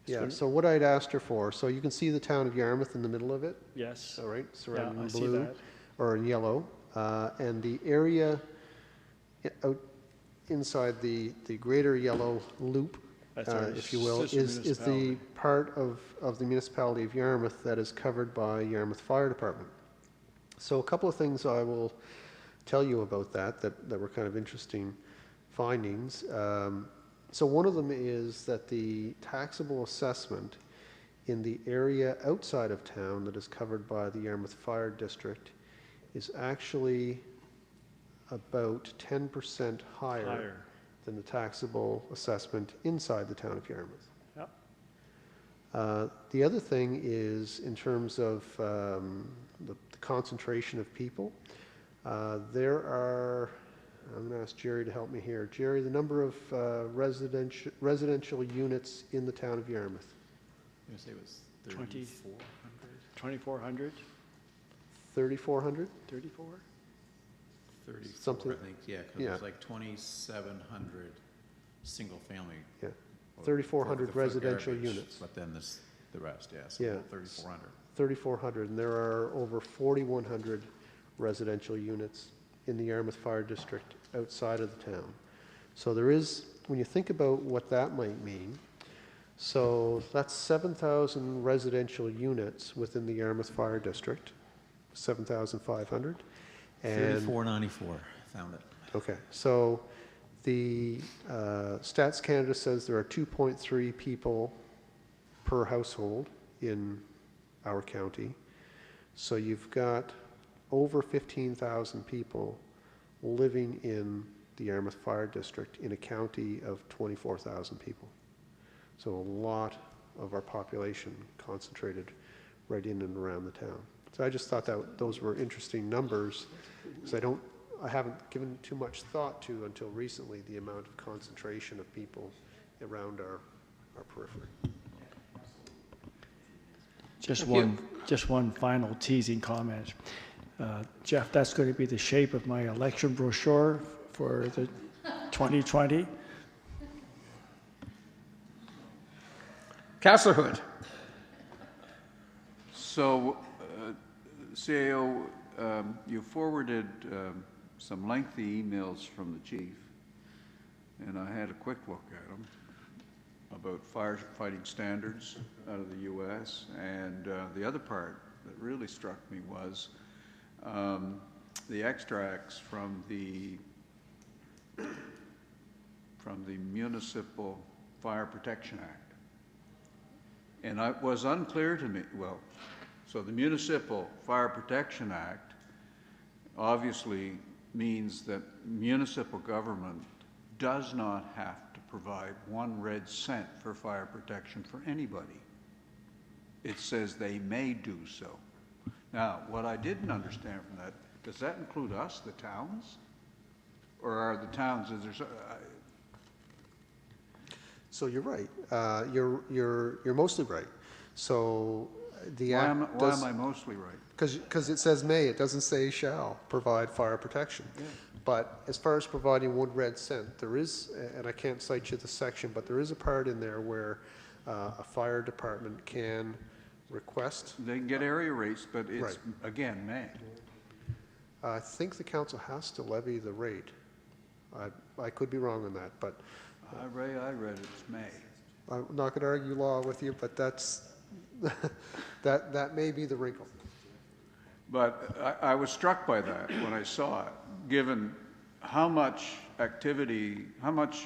Yeah, so what I'd asked her for, so you can see the town of Yarmouth in the middle of it. Yes. All right, surrounded Yeah, I in see blue that. or in yellow, and the area out inside the greater yellow loop, That's our if you will, sister is the municipality. part of the municipality of Yarmouth that is covered by Yarmouth Fire Department. So a couple of things I will tell you about that were kind of interesting findings. So one of them is that the taxable assessment in the area outside of town that is covered by the Yarmouth Fire District is actually about 10% higher than the taxable assessment inside the town of Yarmouth. Yep. The other thing is in terms of the concentration of people. There are, I'm going to ask Jerry to help me here. Jerry, the number of residential units in the town of Yarmouth? I'm going to say it was 20 3,400. 2,400? 3,400? 34? 34, Something- I think, yeah, because yeah. it was like 2,700 single family. Yeah. Well, 3,400 for residential garbage, units. But then the rest, yeah, so Yeah. 3,400. 3,400, and there are over 4,100 residential units in the Yarmouth Fire District outside of the town. So there is, when you think about what that might mean, so that's 7,000 residential units within the Yarmouth Fire District, 7,500. And 3,494, found it. okay, so the Stats Canada says there are 2.3 people per household in our county. So you've got over 15,000 people living in the Yarmouth Fire District in a county of 24,000 people. So a lot of our population concentrated right in and around the town. So I just thought that those were interesting numbers, because I haven't given too much thought to until recently the amount of concentration of people around our periphery. Just one final teasing comment. Jeff, that's going to be the shape of my election brochure for the 2020. Councillor Hood. So, CAO, you forwarded some lengthy emails from the chief, and I had a quick look at them about firefighting standards out of the U.S. And the other part that really struck me was the extracts from the Municipal Fire Protection Act. And it was unclear to me, well, so the Municipal Fire Protection Act obviously means that municipal government does not have to provide 1 red cent for fire protection for anybody. It says they may do so. Now, what I didn't understand from that, does that include us, the towns? Or are the towns, is there, So you're right. You're mostly right. So The Why act am does, I mostly right? because it says may, it doesn't say shall provide fire protection. But as far as providing wood red scent, there is, and I can't cite you the section, but there is a part in there where a fire department can request. They can get area rates, but it's, Right. again, may. I think the council has to levy the rate. I could be wrong on that, but I read it's may. I'm not going to argue law with you, but that's, that may be the wrinkle. But I was struck by that when I saw it, given how much activity, how much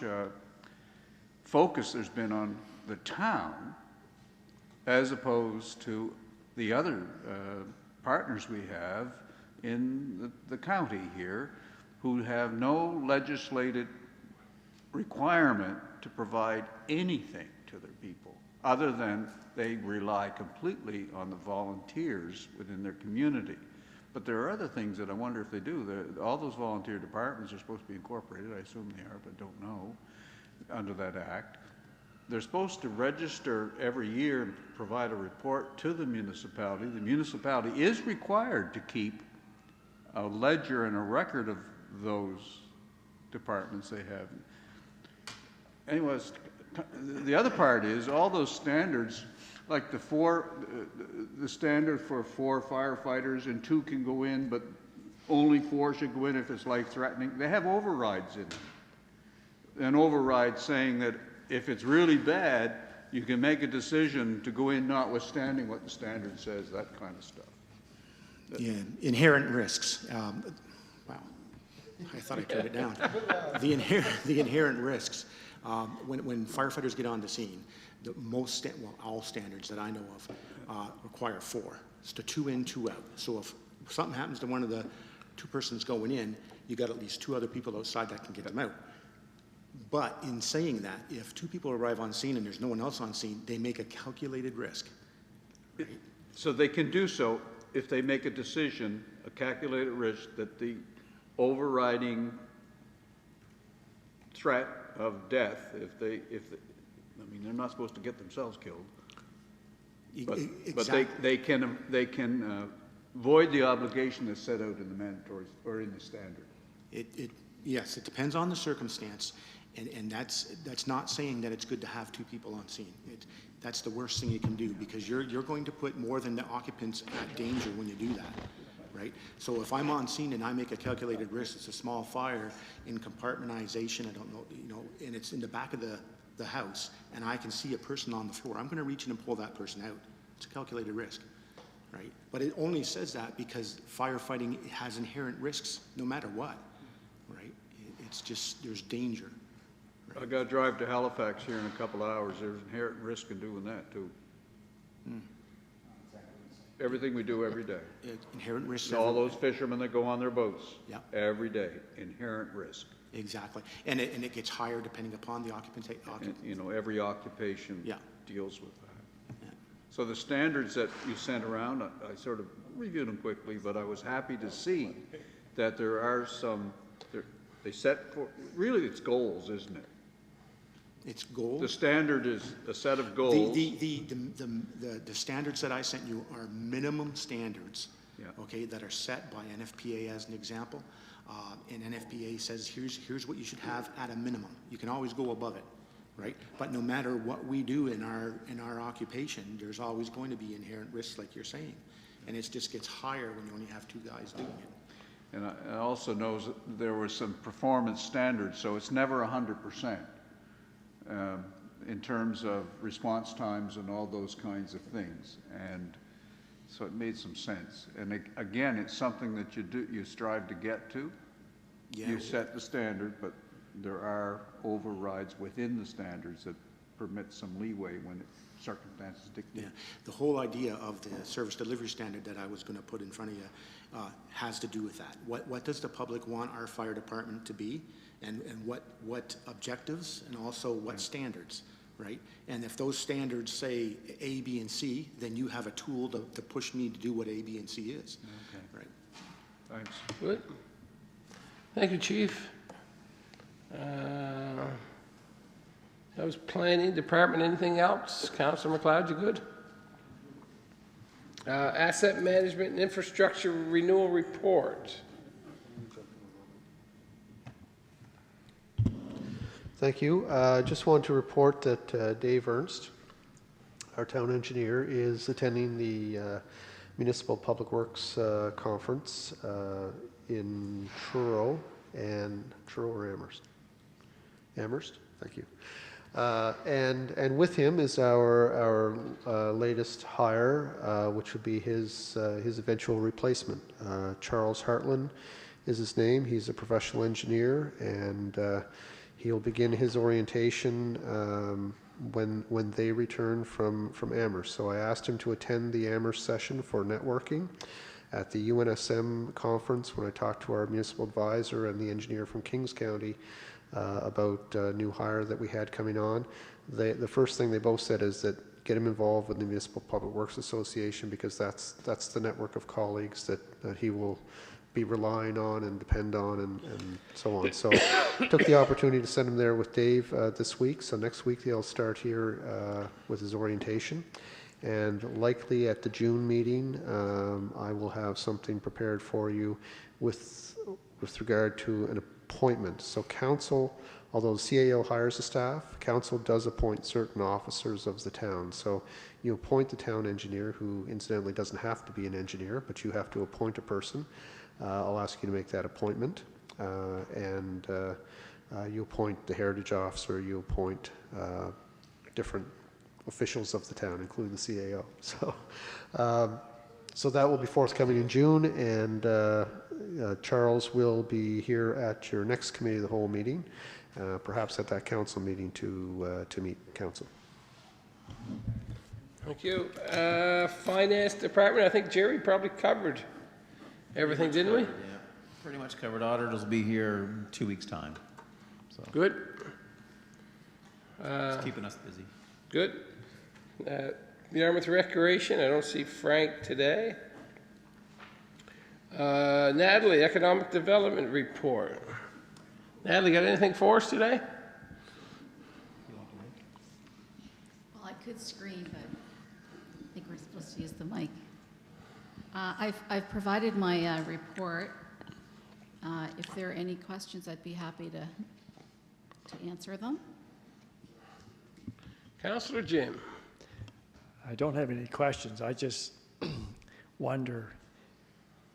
focus there's been on the town as opposed to the other partners we have in the county here who have no legislated requirement to provide anything to their people other than they rely completely on the volunteers within their community. But there are other things that I wonder if they do. All those volunteer departments are supposed to be incorporated. I assume they are, but don't know, under that act. They're supposed to register every year and provide a report to the municipality. The municipality is required to keep a ledger and a record of those departments they have. Anyways, the other part is all those standards, like the standard for 4 firefighters and 2 can go in, but only 4 should go in if it's life-threatening. They have overrides in them. An override saying that if it's really bad, you can make a decision to go in notwithstanding what the standard says, that kind of stuff. Yeah, inherent risks. Wow, I thought I turned it down. The inherent risks. When firefighters get on the scene, all standards that I know of require 4. It's the 2 in, 2 out. So if something happens to one of the 2 persons going in, you got at least 2 other people outside that can get them out. But in saying that, if 2 people arrive on scene and there's no one else on scene, they make a calculated risk. So they can do so if they make a decision, a calculated risk, that the overriding threat of death, I mean, they're not supposed to get themselves killed, but they can void the obligation that's set out in the mandatory or in the standard. Yes, it depends on the circumstance, and that's not saying that it's good to have 2 people on scene. That's the worst thing you can do, because you're going to put more than the occupants at danger when you do that, right? So if I'm on scene and I make a calculated risk, it's a small fire in compartmentization, I don't know, and it's in the back of the house, and I can see a person on the floor, I'm going to reach in and pull that person out. It's a calculated risk, right? But it only says that because firefighting has inherent risks no matter what, right? It's just, there's danger. I got to drive to Halifax here in a couple of hours. There's inherent risk in doing that too. Everything we do every day. Inherent risks. All those fishermen that go on their boats. Yeah. Every day, inherent risk. Exactly, and it gets higher depending upon the occupant. And, every occupation deals with that. Yeah. So the standards that you sent around, I sort of reviewed them quickly, but I was happy to see that there are some. They set for, really it's goals, isn't it? It's goals. The standard is a set of goals. The standards that I sent you are minimum standards, okay, that are set by NFPA as an example. And NFPA says here's what you should have at a minimum. You can always go above it, right? But no matter what we do in our occupation, there's always going to be inherent risks, like you're saying, and it just gets higher when you only have 2 guys doing it. And I also know that there were some performance standards, so it's never 100% in terms of response times and all those kinds of things. And so it made some sense. And again, it's something that you strive to get to. Yeah. You set the standard, but there are overrides within the standards that permit some leeway when circumstances dictate. Yeah. The whole idea of the service delivery standard that I was going to put in front of you has to do with that. What does the public want our fire department to be, and what objectives, and also what standards, right? And if those standards say A, B, and C, then you have a tool to push me to do what A, B, and C is. Okay. Right. Thanks. Good. Thank you, Chief. That was planning department. Anything else? Councillor McLeod, you good? Asset Management and Infrastructure Renewal Report. Thank you. Just want to report that Dave Ernst, our town engineer, is attending the Municipal Public Works Conference in Truro or Amherst? Amherst, thank you. And with him is our latest hire, which would be his eventual replacement. Charles Hartland is his name. He's a professional engineer, and he'll begin his orientation when they return from Amherst. So I asked him to attend the Amherst session for networking. At the UNSM conference, when I talked to our municipal advisor and the engineer from Kings County about a new hire that we had coming on, the first thing they both said is that get him involved with the Municipal Public Works Association, because that's the network of colleagues that he will be relying on and depend on and so on. So took the opportunity to send him there with Dave this week. So next week they'll start here with his orientation. And likely at the June meeting, I will have something prepared for you with regard to an appointment. So council, although the CAO hires the staff, council does appoint certain officers of the town. So you appoint the town engineer, who incidentally doesn't have to be an engineer, but you have to appoint a person. I'll ask you to make that appointment. And you appoint the heritage officer, you appoint different officials of the town, including the CAO. So that will be forthcoming in June, and Charles will be here at your next committee of the whole meeting, perhaps at that council meeting to meet council. Thank you. Finance Department, I think Jerry probably covered everything, didn't we? Yeah, pretty much covered. Auditors will be here in 2 weeks' time. So Good. it's keeping us busy. Good. Yarmouth Recreation, I don't see Frank today. Natalie, Economic Development Report. Natalie, got anything for us today? Well, I could scream, but I think we're supposed to use the mic. I've provided my report. If there are any questions, I'd be happy to answer them. Councillor Jim. I don't have any questions. I just wonder,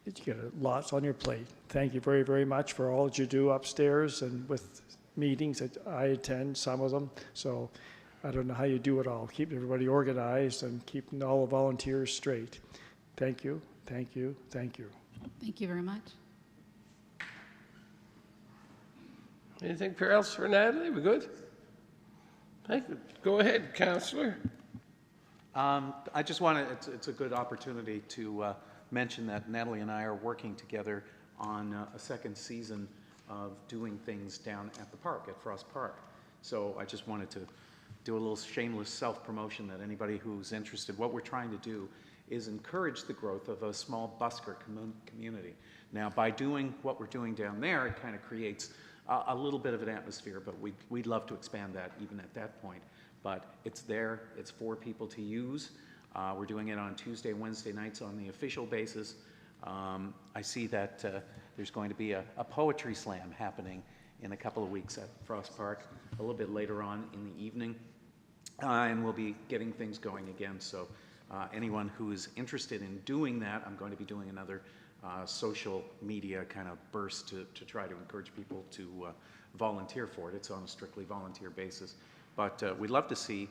you get lots on your plate. Thank you very, very much for all that you do upstairs and with meetings that I attend, some of them. So I don't know how you do it all, keeping everybody organized and keeping all the volunteers straight. Thank you, thank you, thank you. Thank you very much. Anything else for Natalie? We good? Thank you. Go ahead, Councillor. I just want to, it's a good opportunity to mention that Natalie and I are working together on a second season of doing things down at the park, at Frost Park. So I just wanted to do a little shameless self-promotion that anybody who's interested, what we're trying to do is encourage the growth of a small busker community. Now, by doing what we're doing down there, it kind of creates a little bit of an atmosphere, but we'd love to expand that even at that point. But it's there, it's for people to use. We're doing it on Tuesday, Wednesday nights on the official basis. I see that there's going to be a poetry slam happening in a couple of weeks at Frost Park, a little bit later on in the evening. And we'll be getting things going again. So anyone who is interested in doing that, I'm going to be doing another social media kind of burst to try to encourage people to volunteer for it. It's on a strictly volunteer basis. But we'd love to see,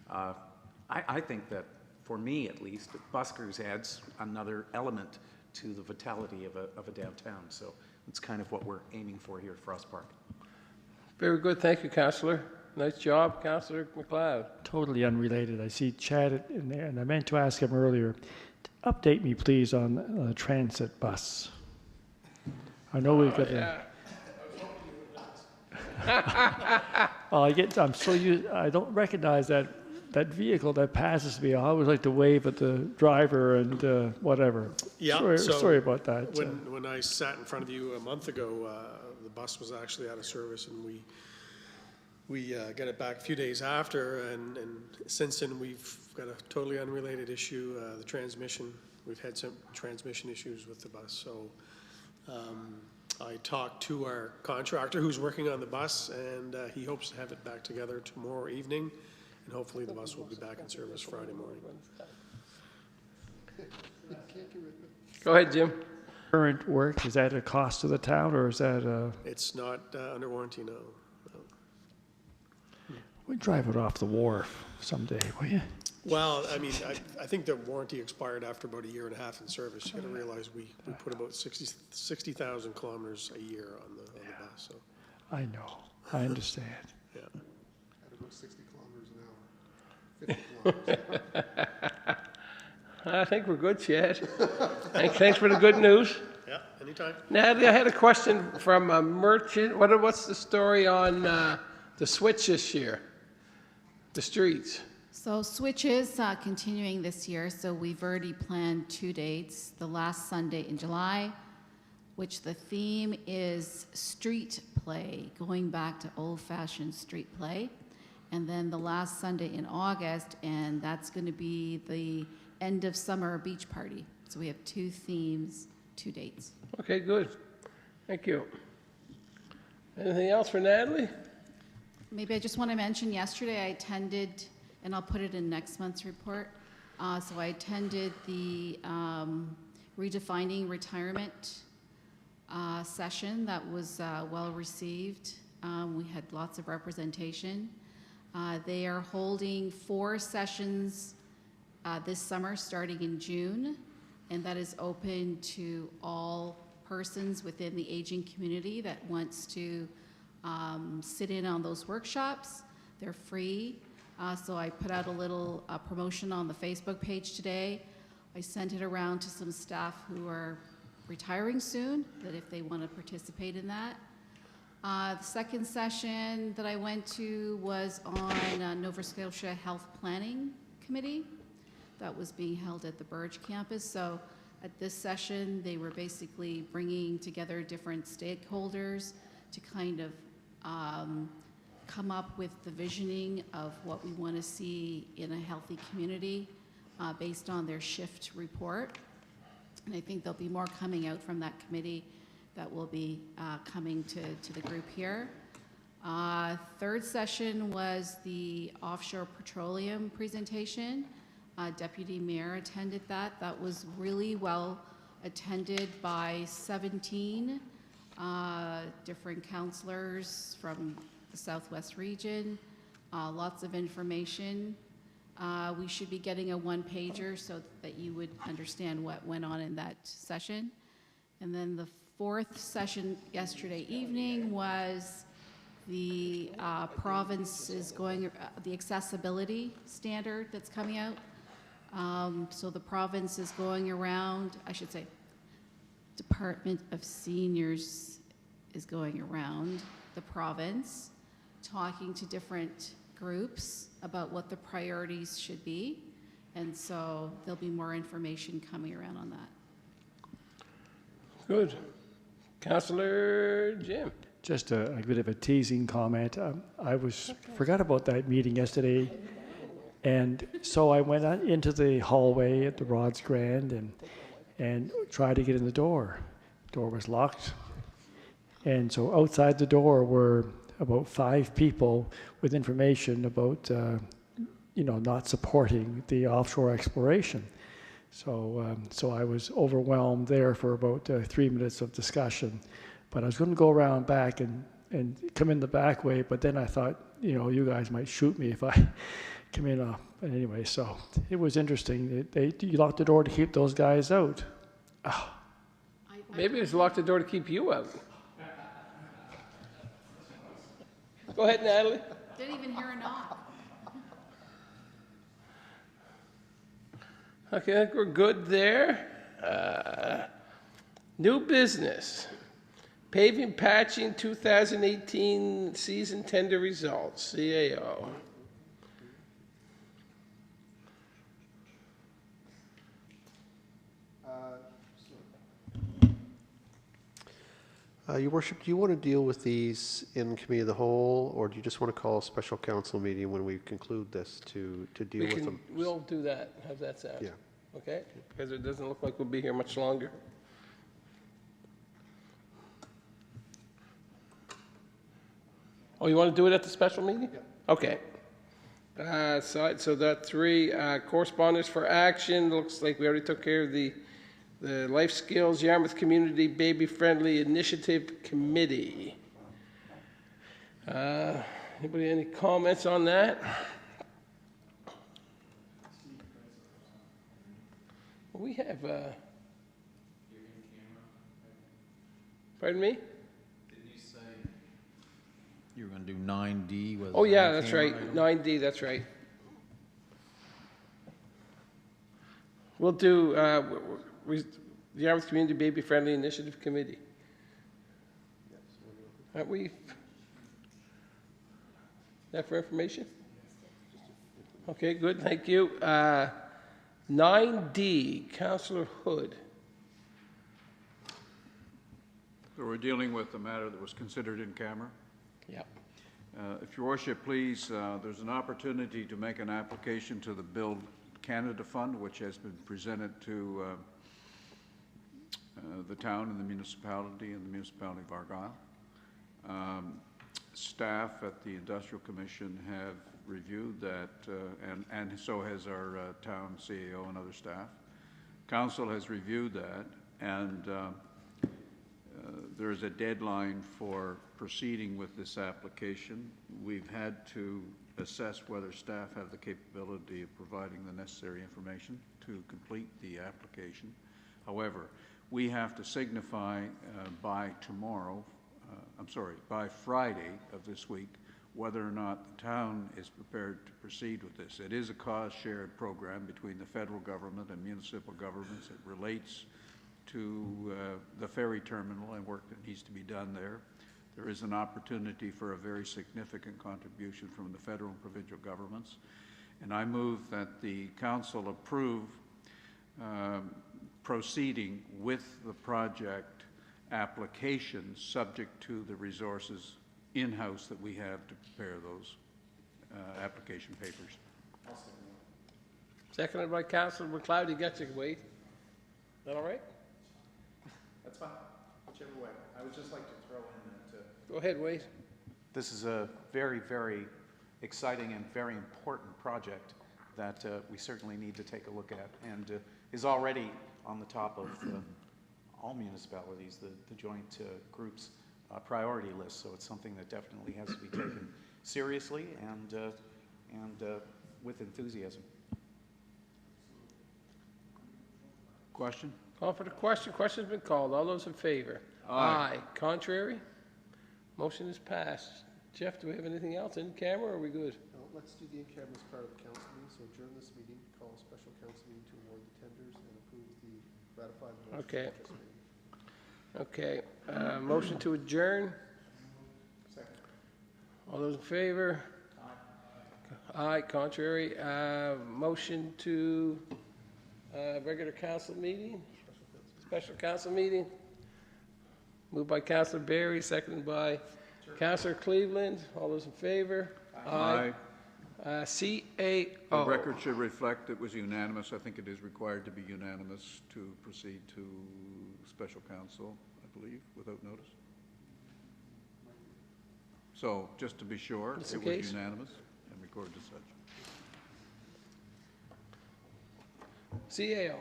I think that for me at least, buskers adds another element to the vitality of a downtown. So it's kind of what we're aiming for here at Frost Park. Very good. Thank you, Councillor. Nice job, Councillor McLeod. Totally unrelated. I see Chad in there, and I meant to ask him earlier, update me please on the transit bus. I know we've got I'm so used, I don't recognize that vehicle that passes me. I always like to wave at the driver and whatever. Yeah. Sorry about that. When I sat in front of you a month ago, the bus was actually out of service, and we got it back a few days after, and since then we've got a totally unrelated issue. The transmission we've had some transmission issues with the bus, so I talked to our contractor who's working on the bus, and he hopes to have it back together tomorrow evening, and hopefully the bus will be back in service Friday morning. Go ahead, Jim. Current work, is that a cost to the town, or is that It's not under warranty, no. we drive it off the wharf someday, will you? Well, I mean, I think the warranty expired after about 1.5 years in service. You gotta realize we put about 60,000 kilometers a year on the bus, so, I know, I understand. yeah. At about 60 kilometers an hour, 50 kilometers. I think we're good, Chad. Thanks for the good news. Yeah, anytime. Natalie, I had a question from a merchant. What's the story on the switch this year? The streets? So Switch is continuing this year, so we've already planned 2 dates. The last Sunday in July, which the theme is street play, going back to old-fashioned street play. And then the last Sunday in August, and that's going to be the end of summer beach party. So we have 2 themes, 2 dates. Okay, good. Thank you. Anything else for Natalie? Maybe I just want to mention, yesterday I attended, and I'll put it in next month's report. So I attended the Redefining Retirement session that was well received. We had lots of representation. They are holding 4 sessions this summer, starting in June, and that is open to all persons within the aging community that wants to sit in on those workshops. They're free. So I put out a little promotion on the Facebook page today. I sent it around to some staff who are retiring soon, that if they want to participate in that. The second session that I went to was on Nova Scotia Health Planning Committee. That was being held at the Burge campus. So at this session, they were basically bringing together different stakeholders to kind of come up with the visioning of what we want to see in a healthy community based on their shift report. And I think there'll be more coming out from that committee that will be coming to the group here. Third session was the offshore petroleum presentation. Deputy Mayor attended that. That was really well attended by 17 different councillors from the Southwest region. Lots of information. We should be getting a one-pager so that you would understand what went on in that session. And then the fourth session yesterday evening was the province is going, the accessibility standard that's coming out. So the province is going around, I should say, Department of Seniors is going around the province, talking to different groups about what the priorities should be. And so there'll be more information coming around on that. Good. Councillor Jim. Just a bit of a teasing comment. I forgot about that meeting yesterday, and so I went out into the hallway at the Rods Grand and tried to get in the door. Door was locked, and so outside the door were about 5 people with information about, not supporting the offshore exploration. So I was overwhelmed there for about 3 minutes of discussion. But I was going to go around back and come in the back way, but then I thought, you guys might shoot me if I come in. But anyway, so it was interesting. You locked the door to keep those guys out. Oh. Maybe it's locked the door to keep you out. Go ahead, Natalie. Didn't even hear a knock. Okay, I think we're good there. New business. Paving patching 2018 season tender results, CAO. Your Worship, do you want to deal with these in committee of the whole, or do you just want to call a special council meeting when we conclude this to deal with them? We'll do that. How's that sound? Yeah. Okay, because it doesn't look like we'll be here much longer. Oh, you want to do it at the special meeting? Yeah. Okay. So that 3, correspondence for action, looks like we already took care of the Life Skills Yarmouth Community Baby Friendly Initiative Committee. Anybody, any comments on that? We have, pardon me? You were going to do 9D? Was Oh, it yeah, on that's camera? right, 9D, that's right. We'll do, the Yarmouth Community Baby Friendly Initiative Committee. Aren't we? That for information? Okay, good, thank you. 9D, Councillor Hood. So we're dealing with a matter that was considered in camera. Yep. If your worship, please, there's an opportunity to make an application to the Build Canada Fund, which has been presented to the town and the municipality of Argyle. Staff at the Industrial Commission have reviewed that, and so has our town CEO and other staff. Council has reviewed that, and there is a deadline for proceeding with this application. We've had to assess whether staff have the capability of providing the necessary information to complete the application. However, we have to signify by Friday of this week, whether or not the town is prepared to proceed with this. It is a cost-shared program between the federal government and municipal governments. It relates to the ferry terminal and work that needs to be done there. There is an opportunity for a very significant contribution from the federal and provincial governments. And I move that the council approve proceeding with the project application subject to the resources in-house that we have to prepare those application papers. Seconded by Councillor McLeod. You got your weight. Is that all right? That's fine, whichever way. I would just like to throw in that Go ahead, Wade. this is a very, very exciting and very important project that we certainly need to take a look at, and is already on the top of all municipalities, the joint group's priority list. So it's something that definitely has to be taken seriously and with enthusiasm. Question? Call for the question. Question's been called. All those in favor? Aye. Contrary? Motion is passed. Jeff, do we have anything else in camera, or are we good? No, let's do the in-camera as part of the council meeting. So adjourn this meeting, call a special council meeting to award the tenders and approve the ratified motion. Okay. Okay. Motion to adjourn? Second. All those in favor? Aye. Contrary? Motion to regular council meeting? Special council meeting? Moved by Councillor Barry, seconded by Councillor Cleveland. All those in favor? Aye. CAO. The record should reflect it was unanimous. I think it is required to be unanimous to proceed to special council, I believe, without notice. So, just to be sure, That's the it was case. unanimous and recorded as such. CAO.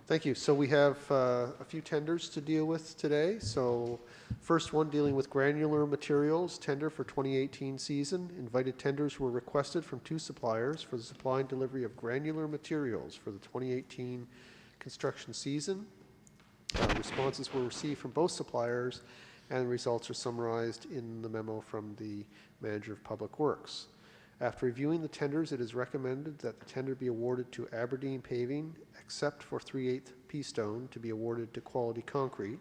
Thank you. So we have a few tenders to deal with today. So first one dealing with granular materials tender for 2018 season. Invited tenders were requested from 2 suppliers for the supply and delivery of granular materials for the 2018 construction season. Responses were received from both suppliers, and the results are summarized in the memo from the Manager of Public Works. After reviewing the tenders, it is recommended that the tender be awarded to Aberdeen Paving, except for 3/8 pea stone to be awarded to Quality Concrete,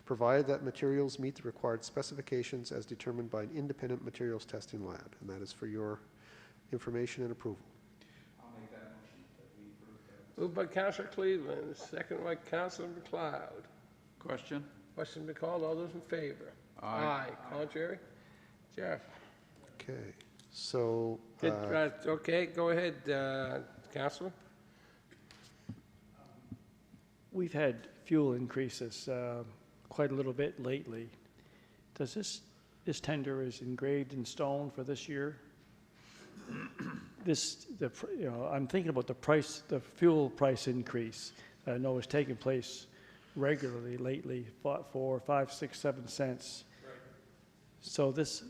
provided that materials meet the required specifications as determined by an independent materials testing lab. And that is for your information and approval. I'll make that motion that we approve that. Moved by Councillor Cleveland, seconded by Councillor McLeod. Question? Question been called. All those in favor? Aye. Contrary? Jeff. Okay. So, Okay, go ahead, Councillor. We've had fuel increases quite a little bit lately. Does this tender is engraved in stone for this year? I'm thinking about the fuel price increase that I know is taking place regularly lately, 4, 5, 6, 7 cents. Right. So this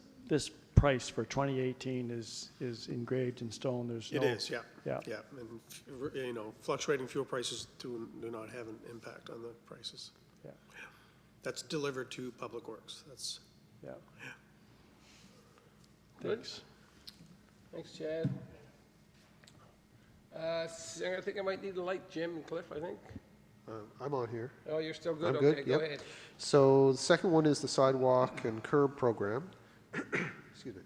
price for 2018 is engraved in stone. There's no. It is, yeah. Yeah. Yeah, and, you know, fluctuating fuel prices do not have an impact on the prices. Yeah. That's delivered to Public Works. That's. Yeah. Good. Thanks, Chad. I think I might need a light, Jim and Cliff, I think. I'm on here. Oh, you're still good? I'm Okay, good, go yep. ahead. So the second one is the sidewalk and curb program. Excuse me.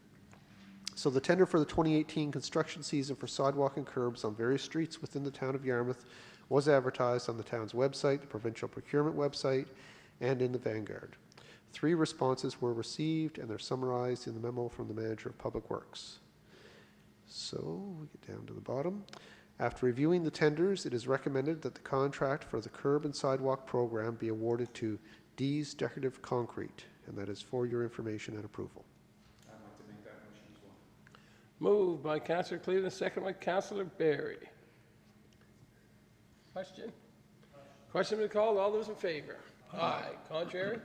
So the tender for the 2018 construction season for sidewalk and curbs on various streets within the town of Yarmouth was advertised on the town's website, the provincial procurement website, and in the Vanguard. 3 responses were received, and they're summarized in the memo from the manager of Public Works. So we get down to the bottom. After reviewing the tenders, it is recommended that the contract for the curb and sidewalk program be awarded to D's Decorative Concrete, and that is for your information and approval. I'd like to make that motion as well. Moved by Councillor Cleveland, second by Councillor Barry. Question? Question been called. All those in favor? Aye. Contrary?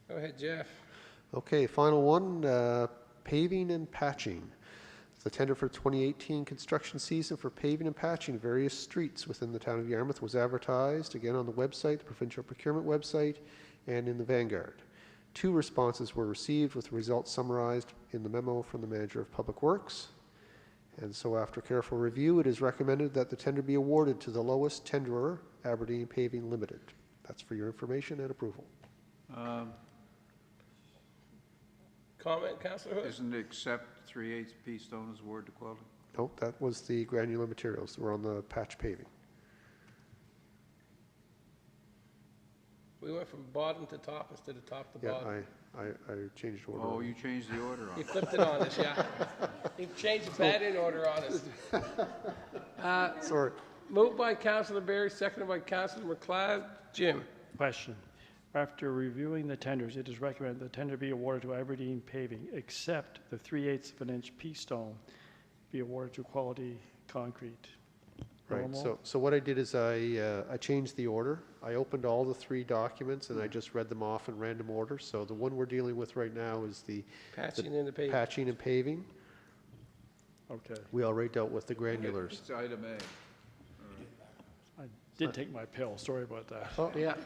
Go ahead, Jeff. Okay, final one, paving and patching. The tender for 2018 construction season for paving and patching various streets within the town of Yarmouth was advertised, again on the website, the provincial procurement website, and in the Vanguard. 2 responses were received with the results summarized in the memo from the manager of Public Works. And so after careful review, it is recommended that the tender be awarded to the lowest tenderer, Aberdeen Paving Limited. That's for your information and approval. Comment, Councillor Hood? Isn't it except 3/8 pea stone is award to quality? No, that was the granular materials that were on the patch paving. We went from bottom to top instead of top to bottom. Yeah, I changed order. Oh, you changed the order on You it. flipped it on us, yeah. You changed the batting order on us. Sorry. Moved by Councillor Barry, seconded by Councillor McLeod. Jim? Question. After reviewing the tenders, it is recommended the tender be awarded to Aberdeen Paving, except the 3/8 of an inch pea stone be awarded to Quality Concrete. Right, Normal? so what I did is I changed the order. I opened all the 3 documents and I just read them off in random order. So the one we're dealing with right now is the Patching and the paving. patching and paving. Okay. We already dealt with the granulars. It's item A. I did take my pill. Sorry about that. Oh, Yeah.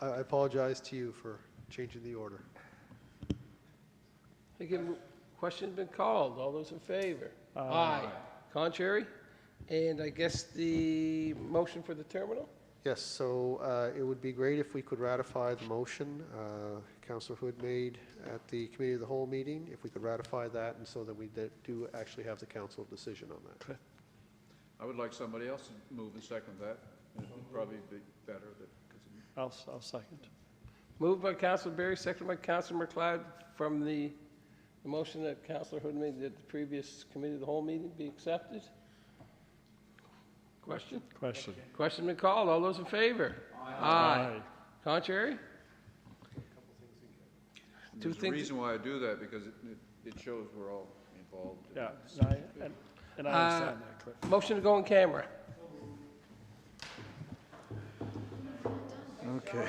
I apologize to you for changing the order. Again, question's been called. All those in favor? Aye. Contrary? And I guess the motion for the terminal? Yes, so it would be great if we could ratify the motion Councillor Hood made at the Committee of the Whole meeting, if we could ratify that, and so that we do actually have the council decision on that. I would like somebody else to move and second that. It'd probably be better that, because I'll second. Moved by Councillor Barry, seconded by Councillor McLeod from the motion that Councillor Hood made at the previous Committee of the Whole meeting be accepted. Question? Question. Question been called. All those in favor? Aye. Contrary? there's a reason why I do that, because it shows we're all involved. Yeah, and I understand that, Cliff. Motion to go in camera. Okay.